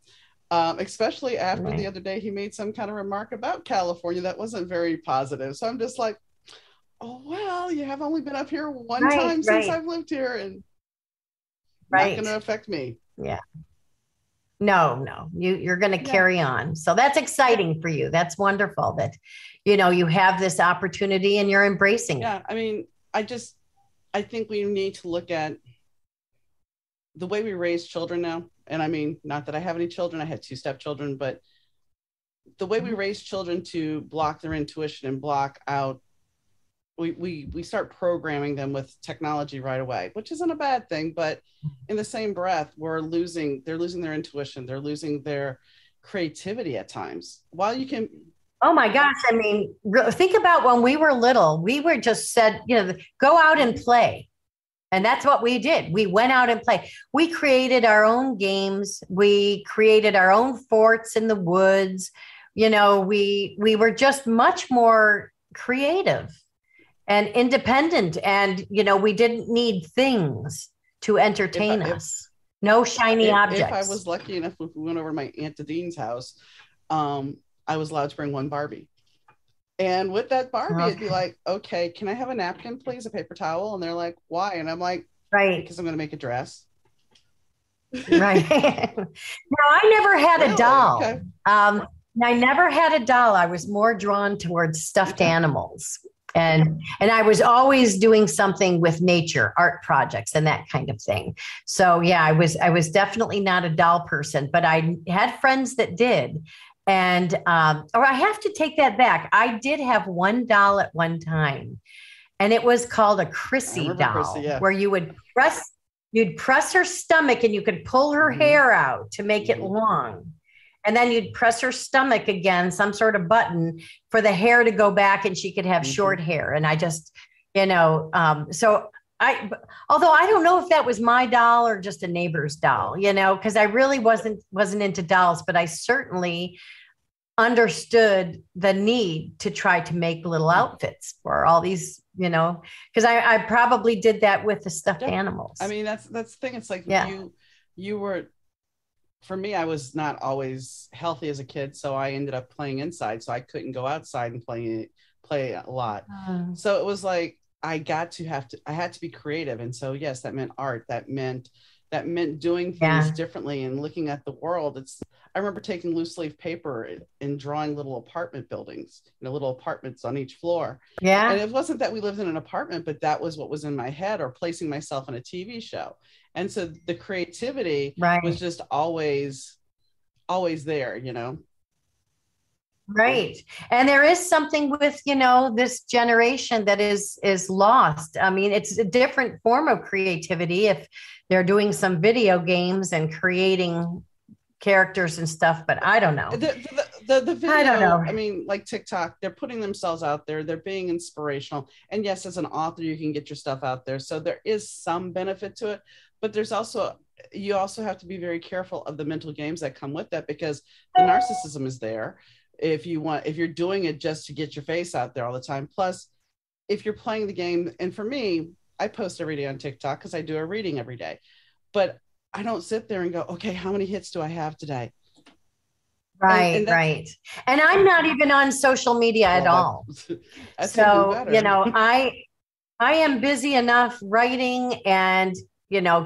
especially after the other day he made some kind of remark about California that wasn't very positive. So I'm just like, oh, well, you have only been up here one time since I've lived here, and not going to affect me. Yeah. No, you're going to carry on. So that's exciting for you. That's wonderful that, you know, you have this opportunity and you're embracing it. Yeah. I mean, I think we need to look at the way we raise children now. And I mean, not that I have any children, I had 2 stepchildren, but the way we raise children to block their intuition and block out, we start programming them with technology right away, which isn't a bad thing, but in the same breath, they're losing their intuition. They're losing their creativity at times. While you can, oh my gosh, I mean, think about when we were little, we were just said, you know, go out and play. And that's what we did. We went out and played. We created our own games. We created our own forts in the woods. You know, we were just much more creative and independent. And, you know, we didn't need things to entertain us. No shiny objects. If I was lucky enough, if we went over to my Aunt Dean's house, I was allowed to bring one Barbie. And with that Barbie, it'd be like, okay, can I have a napkin, please? A paper towel? And they're like, why? And I'm like, because I'm going to make a dress. Right. No, I never had a doll. Okay. I never had a doll. I was more drawn towards stuffed animals. And I was always doing something with nature, art projects and that kind of thing. So yeah, I was definitely not a doll person, but I had friends that did. And or I have to take that back. I did have one doll at one time, and it was called a Chrissy doll, where you'd press her stomach and you could pull her hair out to make it long. and then you'd press her stomach again, some sort of button for the hair to go back and she could have short hair. And I just, so although I don't know if that was my doll or just a neighbor's doll, because I really wasn't into dolls, but I certainly understood the need to try to make little outfits for all these, because I probably did that with the stuffed animals. I mean, that's the thing. It's like you were, for me, I was not always healthy as a kid. So I ended up playing inside. So I couldn't go outside and play a lot. So it was like, I had to be creative. And so, yes, that meant art. That meant doing things differently and looking at the world. I remember taking loose leaf paper and drawing little apartment buildings, little apartments on each floor. Yeah. And it wasn't that we lived in an apartment, but that was what was in my head, or placing myself in a TV show. And so the creativity was just always there, Right. And there is something with, this generation that is lost. I mean, it's a different form of creativity if they're doing some video games and creating characters and stuff, but I don't know. The video, I don't know. I mean, like TikTok, they're putting themselves out there. They're being inspirational. And yes, as an author, you can get your stuff out there. So there is some benefit to it, but you also have to be very careful of the mental games that come with that, because the narcissism is there. If you're doing it just to get your face out there all the time. Plus, if you're playing the game, and for me, I post every day on TikTok because I do a reading every day, but I don't sit there and go, okay, how many hits do I have today? Right. And I'm not even on social media at all. So, I am busy enough writing and,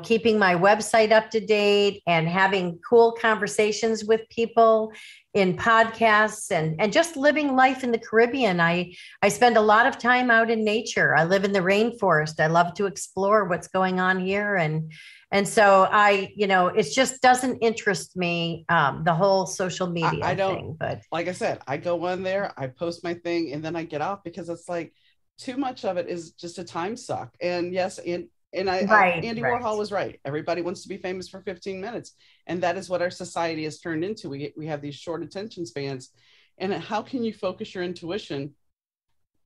keeping my website up to date and having cool conversations with people in podcasts and just living life in the Caribbean. I spend a lot of time out in nature. I live in the rainforest. I love to explore what's going on here. And so it just doesn't interest me, the whole social media thing. But like I said, I go on there, I post my thing, and then I get off, because it's like too much of it is just a time suck. And yes, Andy Warhol was right. Everybody wants to be famous for 15 minutes. And that is what our society has turned into. We have these short attention spans. And how can you focus your intuition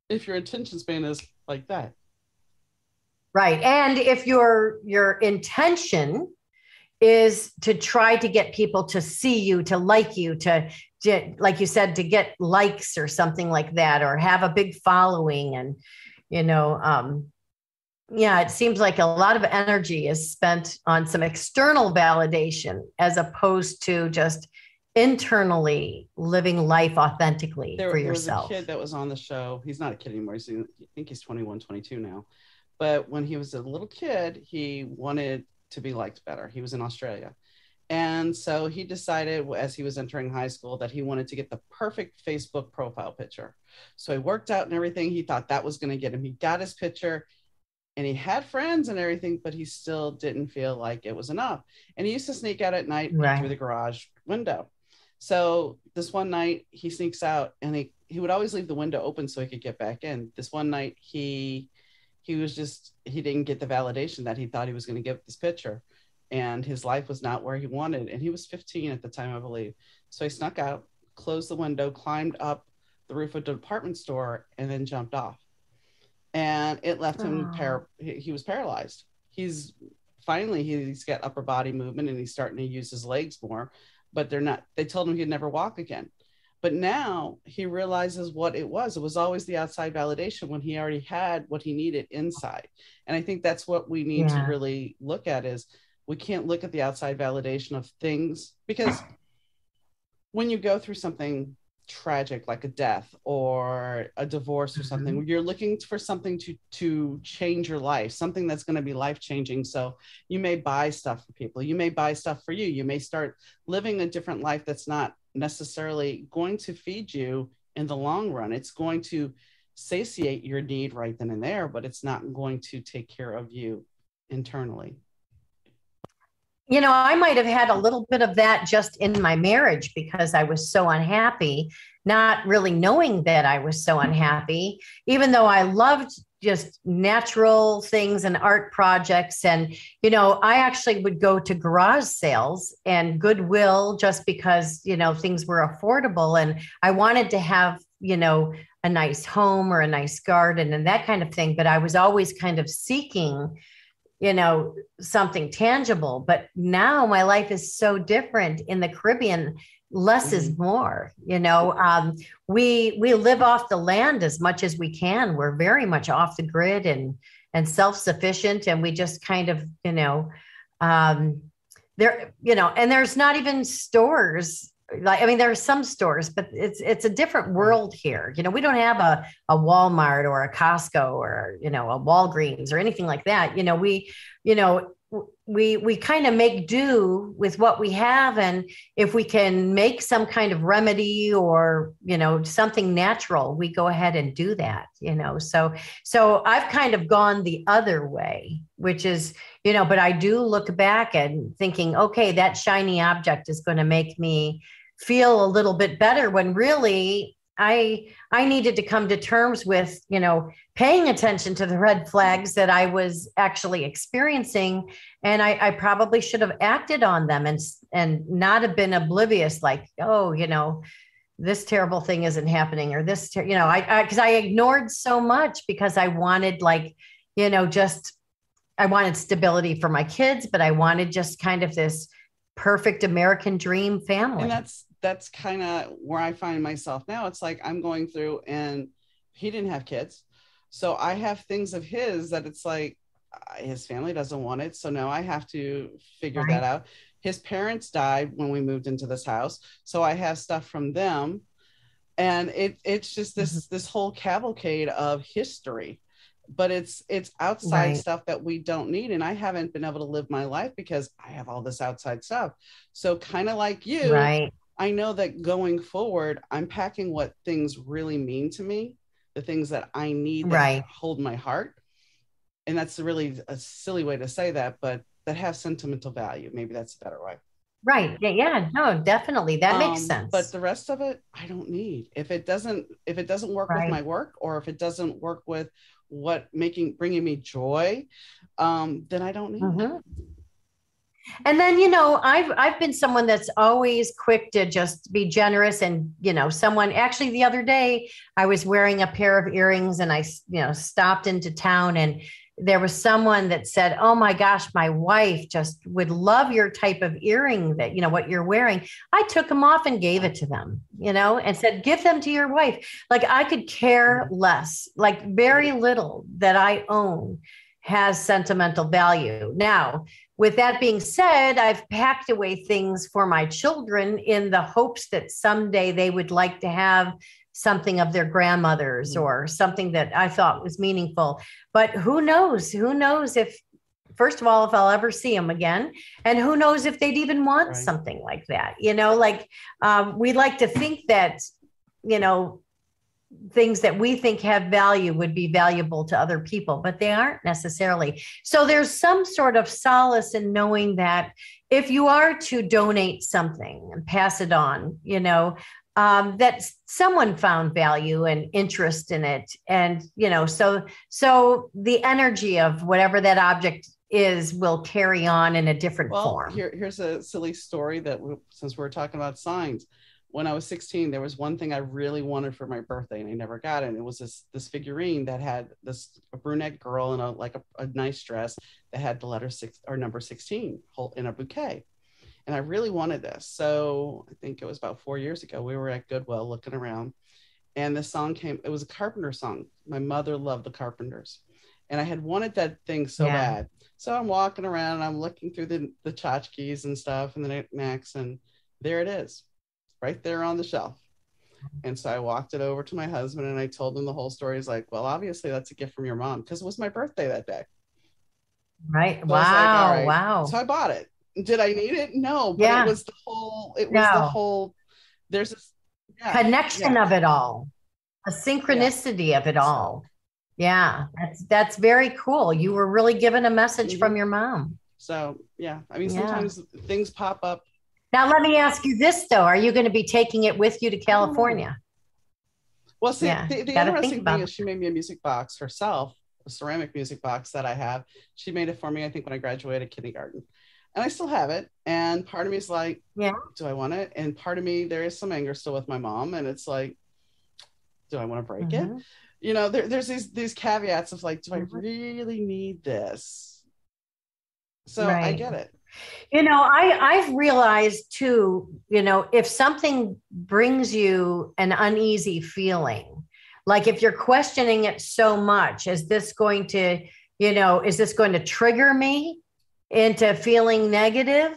if your attention span is like that? Right. And if your intention is to try to get people to see you, to like you, to like you said, to get likes or something like that, or have a big following. And, it seems like a lot of energy is spent on some external validation as opposed to just internally living life authentically for yourself. There was a kid that was on the show. He's not a kid anymore. I think he's 21, 22 now. But when he was a little kid, he wanted to be liked better. He was in Australia. And so he decided, as he was entering high school, that he wanted to get the perfect Facebook profile picture. So he worked out and everything. He thought that was going to get him. He got his picture and he had friends and everything, but he still didn't feel like it was enough. And he used to sneak out at night through the garage window. So this one night he sneaks out, and he would always leave the window open so he could get back in. This one night he didn't get the validation that he thought he was going to get this picture, and his life was not where he wanted. And he was 15 at the time, I believe. So he snuck out, closed the window, climbed up the roof of the department store, and then jumped off. And it left him, he was paralyzed. He's got upper body movement, and he's starting to use his legs more, but they told him he'd never walk again. But now he realizes what it was. It was always the outside validation when he already had what he needed inside. And I think that's what we need to really look at, is we can't look at the outside validation of things, because when you go through something tragic like a death or a divorce or something, you're looking for something to change your life, something that's going to be life-changing. So you may buy stuff for people, you may buy stuff for you, you may start living a different life that's not necessarily going to feed you in the long run. It's going to satiate your need right then and there, but it's not going to take care of you internally. I might have had a little bit of that just in my marriage, because I was so unhappy, not really knowing that I was so unhappy, even though I loved just natural things and art projects. And, I actually would go to garage sales and Goodwill just because, things were affordable. And I wanted to have, a nice home or a nice garden and that kind of thing. But I was always kind of seeking, something tangible. But now my life is so different in the Caribbean. Less is more, we live off the land as much as we can. We're very much off the grid and self-sufficient. And we just kind of, there, and there's not even stores. There are some stores, but it's a different world here. We don't have a Walmart or a Costco or, a Walgreens or anything like that. We kind of make do with what we have. And if we can make some kind of remedy or, something natural, we go ahead and do that, so I've kind of gone the other way, which is, but I do look back and thinking, okay, that shiny object is going to make me feel a little bit better, when really I needed to come to terms with, paying attention to the red flags that I was actually experiencing. And I probably should have acted on them and not have been oblivious, like, oh, this terrible thing isn't happening, or this, because I ignored so much because I wanted I wanted stability for my kids, but I wanted just kind of this perfect American dream family. And that's kind of where I find myself now. It's like I'm going through, and he didn't have kids. So I have things of his that it's like his family doesn't want it. So now I have to figure that out. His parents died when we moved into this house. So I have stuff from them. And it's just this whole cavalcade of history. But it's outside stuff that we don't need. And I haven't been able to live my life because I have all this outside stuff. So kind of like you, I know that going forward, I'm packing what things really mean to me, the things that I need that hold my heart. And that's really a silly way to say that, but that have sentimental value. Maybe that's a better way. Right. Yeah. No, definitely. That makes sense. But the rest of it, I don't need. If it doesn't work with my work, or if it doesn't work with bringing me joy, then I don't need it. And then, I've been someone that's always quick to just be generous. And, someone actually the other day I was wearing a pair of earrings and I, stopped into town, and there was someone that said, oh my gosh, my wife just would love your type of earring that, what you're wearing. I took them off and gave it to them, and said, give them to your wife. Like, I could care less, like very little that I own has sentimental value. Now, with that being said, I've packed away things for my children in the hopes that someday they would like to have something of their grandmother's or something that I thought was meaningful. But who knows? Who knows if, first of all, if I'll ever see them again, and who knows if they'd even want something like that. We like to think that, things that we think have value would be valuable to other people, but they aren't necessarily. So there's some sort of solace in knowing that if you are to donate something and pass it on, that someone found value and interest in it. And, so the energy of whatever that object is will carry on in a different form. Here's a silly story that since we're talking about signs. When I was 16, there was one thing I really wanted for my birthday and I never got it. And it was this figurine that had a brunette girl in a nice dress that had the letter 6 or number 16 in a bouquet. And I really wanted this. So I think it was about 4 years ago, we were at Goodwill looking around and the song came. It was a Carpenter song. My mother loved the Carpenters. And I had wanted that thing so bad. So I'm walking around and I'm looking through the tchotchkes and stuff and the knickknacks, and there it is, right there on the shelf. And so I walked it over to my husband and I told him the whole story. He's like, well, obviously that's a gift from your mom, because it was my birthday that day. Right. So wow. Like, wow. So I bought it. Did I need it? No, but it was the whole, there's a connection of it all, a synchronicity of it all. Yeah. That's very cool. You were really given a message from your mom. So, I mean, sometimes things pop up. Now, let me ask you this, though. Are you going to be taking it with you to California? Well, see, the interesting thing is she made me a music box herself ceramic music box that I have. She made it for me, I think, when I graduated kindergarten. And I still have it. And part of me is like, Yeah. do I want it? And part of me, there is some anger still with my mom. And it's like, do I want to break it? You know, there's these caveats of like, do I really need this? So I get it. You know, I've realized too, you know, if something brings you an uneasy feeling, like if you're questioning it so much, is this going to, you know, is this going to trigger me into feeling negative?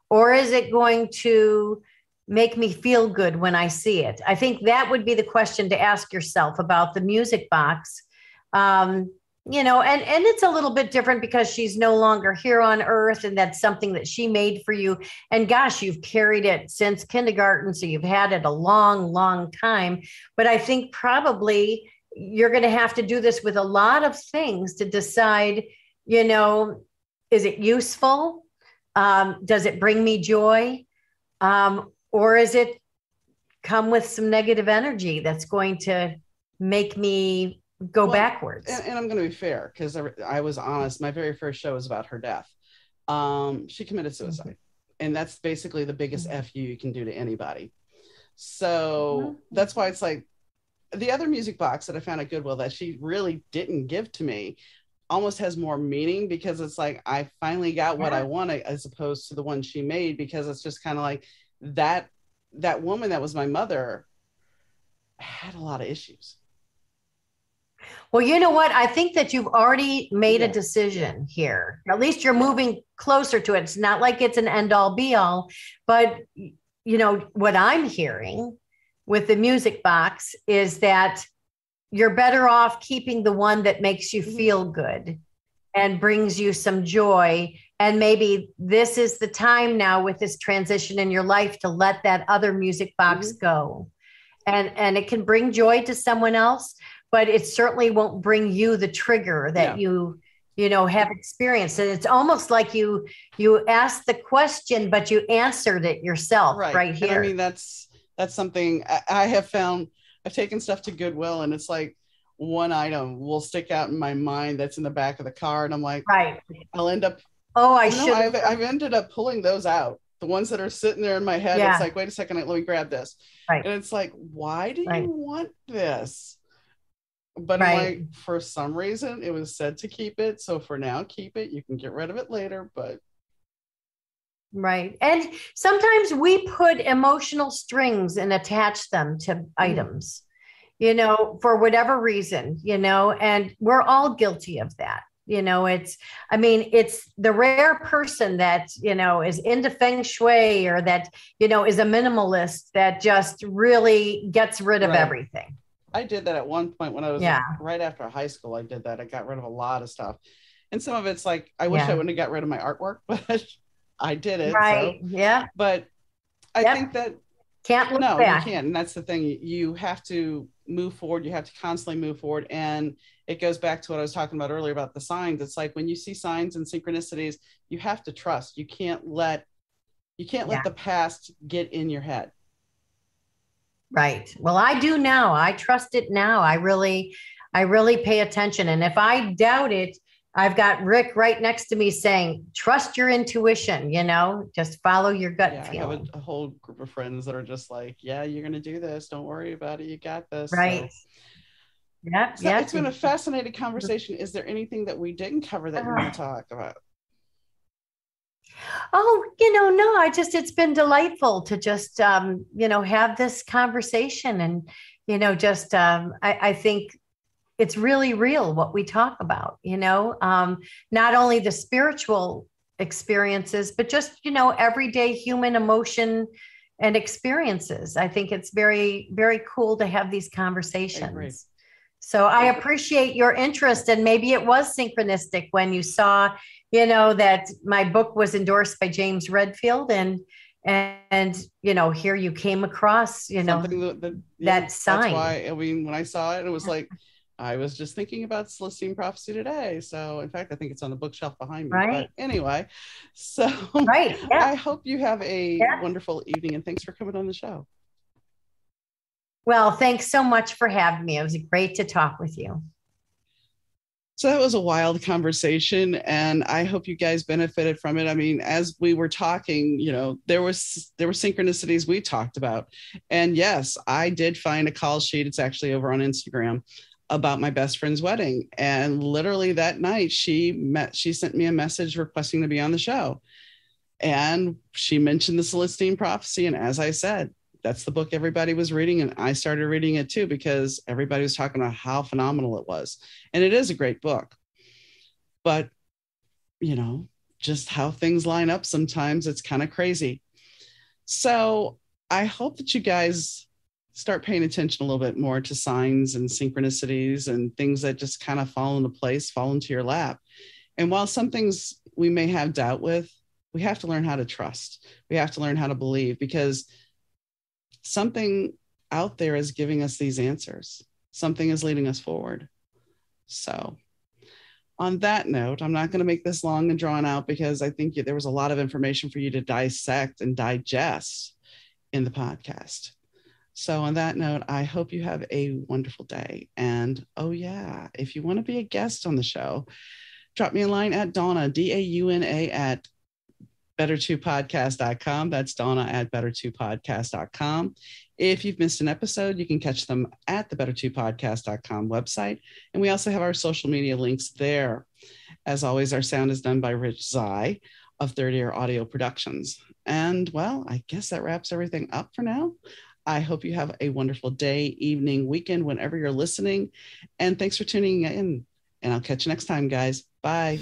Or is it going to make me feel good when I see it? I think that would be the question to ask yourself about the music box. You know, and it's a little bit different because she's no longer here on earth, and that's something that she made for you. And gosh, you've carried it since kindergarten, so you've had it a long, long time. But I think probably you're going to have to do this with a lot of things to decide, you know, is it useful? Does it bring me joy? Or is it come with some negative energy that's going to make me go backwards? And I'm going to be fair, because I was honest. My very first show was about her death. She committed suicide. And that's basically the biggest F you can do to anybody. So that's why it's like the other music box that I found at Goodwill that she really didn't give to me almost has more meaning, because it's like I finally got what I wanted, as opposed to the one she made, because it's just kind of like that woman that was my mother had a lot of issues. Well, you know what? I think that you've already made a decision here. At least you're moving closer to it. It's not like it's an end all be all, but you know, what I'm hearing with the music box is that you're better off keeping the one that makes you feel good and brings you some joy. And maybe this is the time now with this transition in your life to let that other music box go. And it can bring joy to someone else, but it certainly won't bring you the trigger that you know, have experienced. And it's almost like you asked the question, but you answered it yourself right here. And I mean, that's something I have found. I've taken stuff to Goodwill, and it's like one item will stick out in my mind that's in the back of the car, and I'm like, I'll end up. I've ended up pulling those out. The ones that are sitting there in my head, it's like, wait a second, let me grab this. And it's like, why do you want this? But I'm like, for some reason, it was said to keep it. So for now, keep it. You can get rid of it later, but. Right. And sometimes we put emotional strings and attach them to items, you know, for whatever reason, you know, and we're all guilty of that. You know, it's the rare person that, you know, is into feng shui, or that, you know, is a minimalist that just really gets rid of everything. I did that at one point when I was right after high school. I did that. I got rid of a lot of stuff. And some of it's like, I wish I wouldn't have got rid of my artwork, but I did it. But I think that can't look back. You can't. And that's the thing. You have to move forward. You have to constantly move forward. And it goes back to what I was talking about earlier about the signs. It's like when you see signs and synchronicities, you have to trust. You can't let the past get in your head. Right. Well, I do now. I trust it now. I really pay attention. And if I doubt it, I've got Rick right next to me saying, trust your intuition, you know, just follow your gut feeling. I have a whole group of friends that are just like, yeah, you're going to do this. Don't worry about it. You got this. Right. So. It's been a fascinating conversation. Is there anything that we didn't cover that you want to talk about? Oh, you know, no, it's been delightful to just, you know, have this conversation, and, you know, just, I think it's really real what we talk about, you know, not only the spiritual experiences, but just, you know, everyday human emotion and experiences. I think it's very, very cool to have these conversations. So I appreciate your interest, and maybe it was synchronistic when you saw, you know, that my book was endorsed by James Redfield, and you know, here you came across, you know, that sign. That's why, I mean, when I saw it, it was like, I was just thinking about Celestine Prophecy today. So in fact, I think it's on the bookshelf behind me. But anyway, so I hope you have a wonderful evening, and thanks for coming on the show. Well, thanks so much for having me. It was great to talk with you. So that was a wild conversation, and I hope you guys benefited from it. I mean, as we were talking, there were synchronicities we talked about, and yes, I did find a call sheet. It's actually over on Instagram about my best friend's wedding, and literally that night she sent me a message requesting to be on the show, and she mentioned the Celestine prophecy, and as I said, that's the book everybody was reading, and I started reading it too because everybody was talking about how phenomenal it was. And it is a great book. But, just how things line up sometimes, it's kind of crazy. So I hope that you guys start paying attention a little bit more to signs and synchronicities and things that just kind of fall into place, fall into your lap. And while some things we may have doubt with, we have to learn how to trust. We have to learn how to believe, because something out there is giving us these answers. Something is leading us forward. So on that note, I'm not going to make this long and drawn out because I think there was a lot of information for you to dissect and digest in the podcast. So on that note, I hope you have a wonderful day. And oh yeah, if you want to be a guest on the show, drop me a line at Donna, DAUNA at better2podcast.com. That's Donna at better2podcast.com. If you've missed an episode, you can catch them at the better2podcast.com website. And we also have our social media links there. As always, our sound is done by Rich Zai of Third Ear Audio Productions. And well, I guess that wraps everything up for now. I hope you have a wonderful day, evening, weekend, whenever you're listening. And thanks for tuning in. And I'll catch you next time, guys. Bye.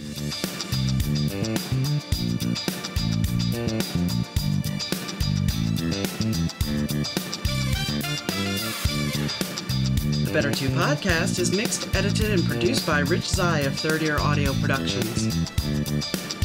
The Better 2 podcast is mixed, edited, and produced by Rich Zai of Third Ear Audio Productions.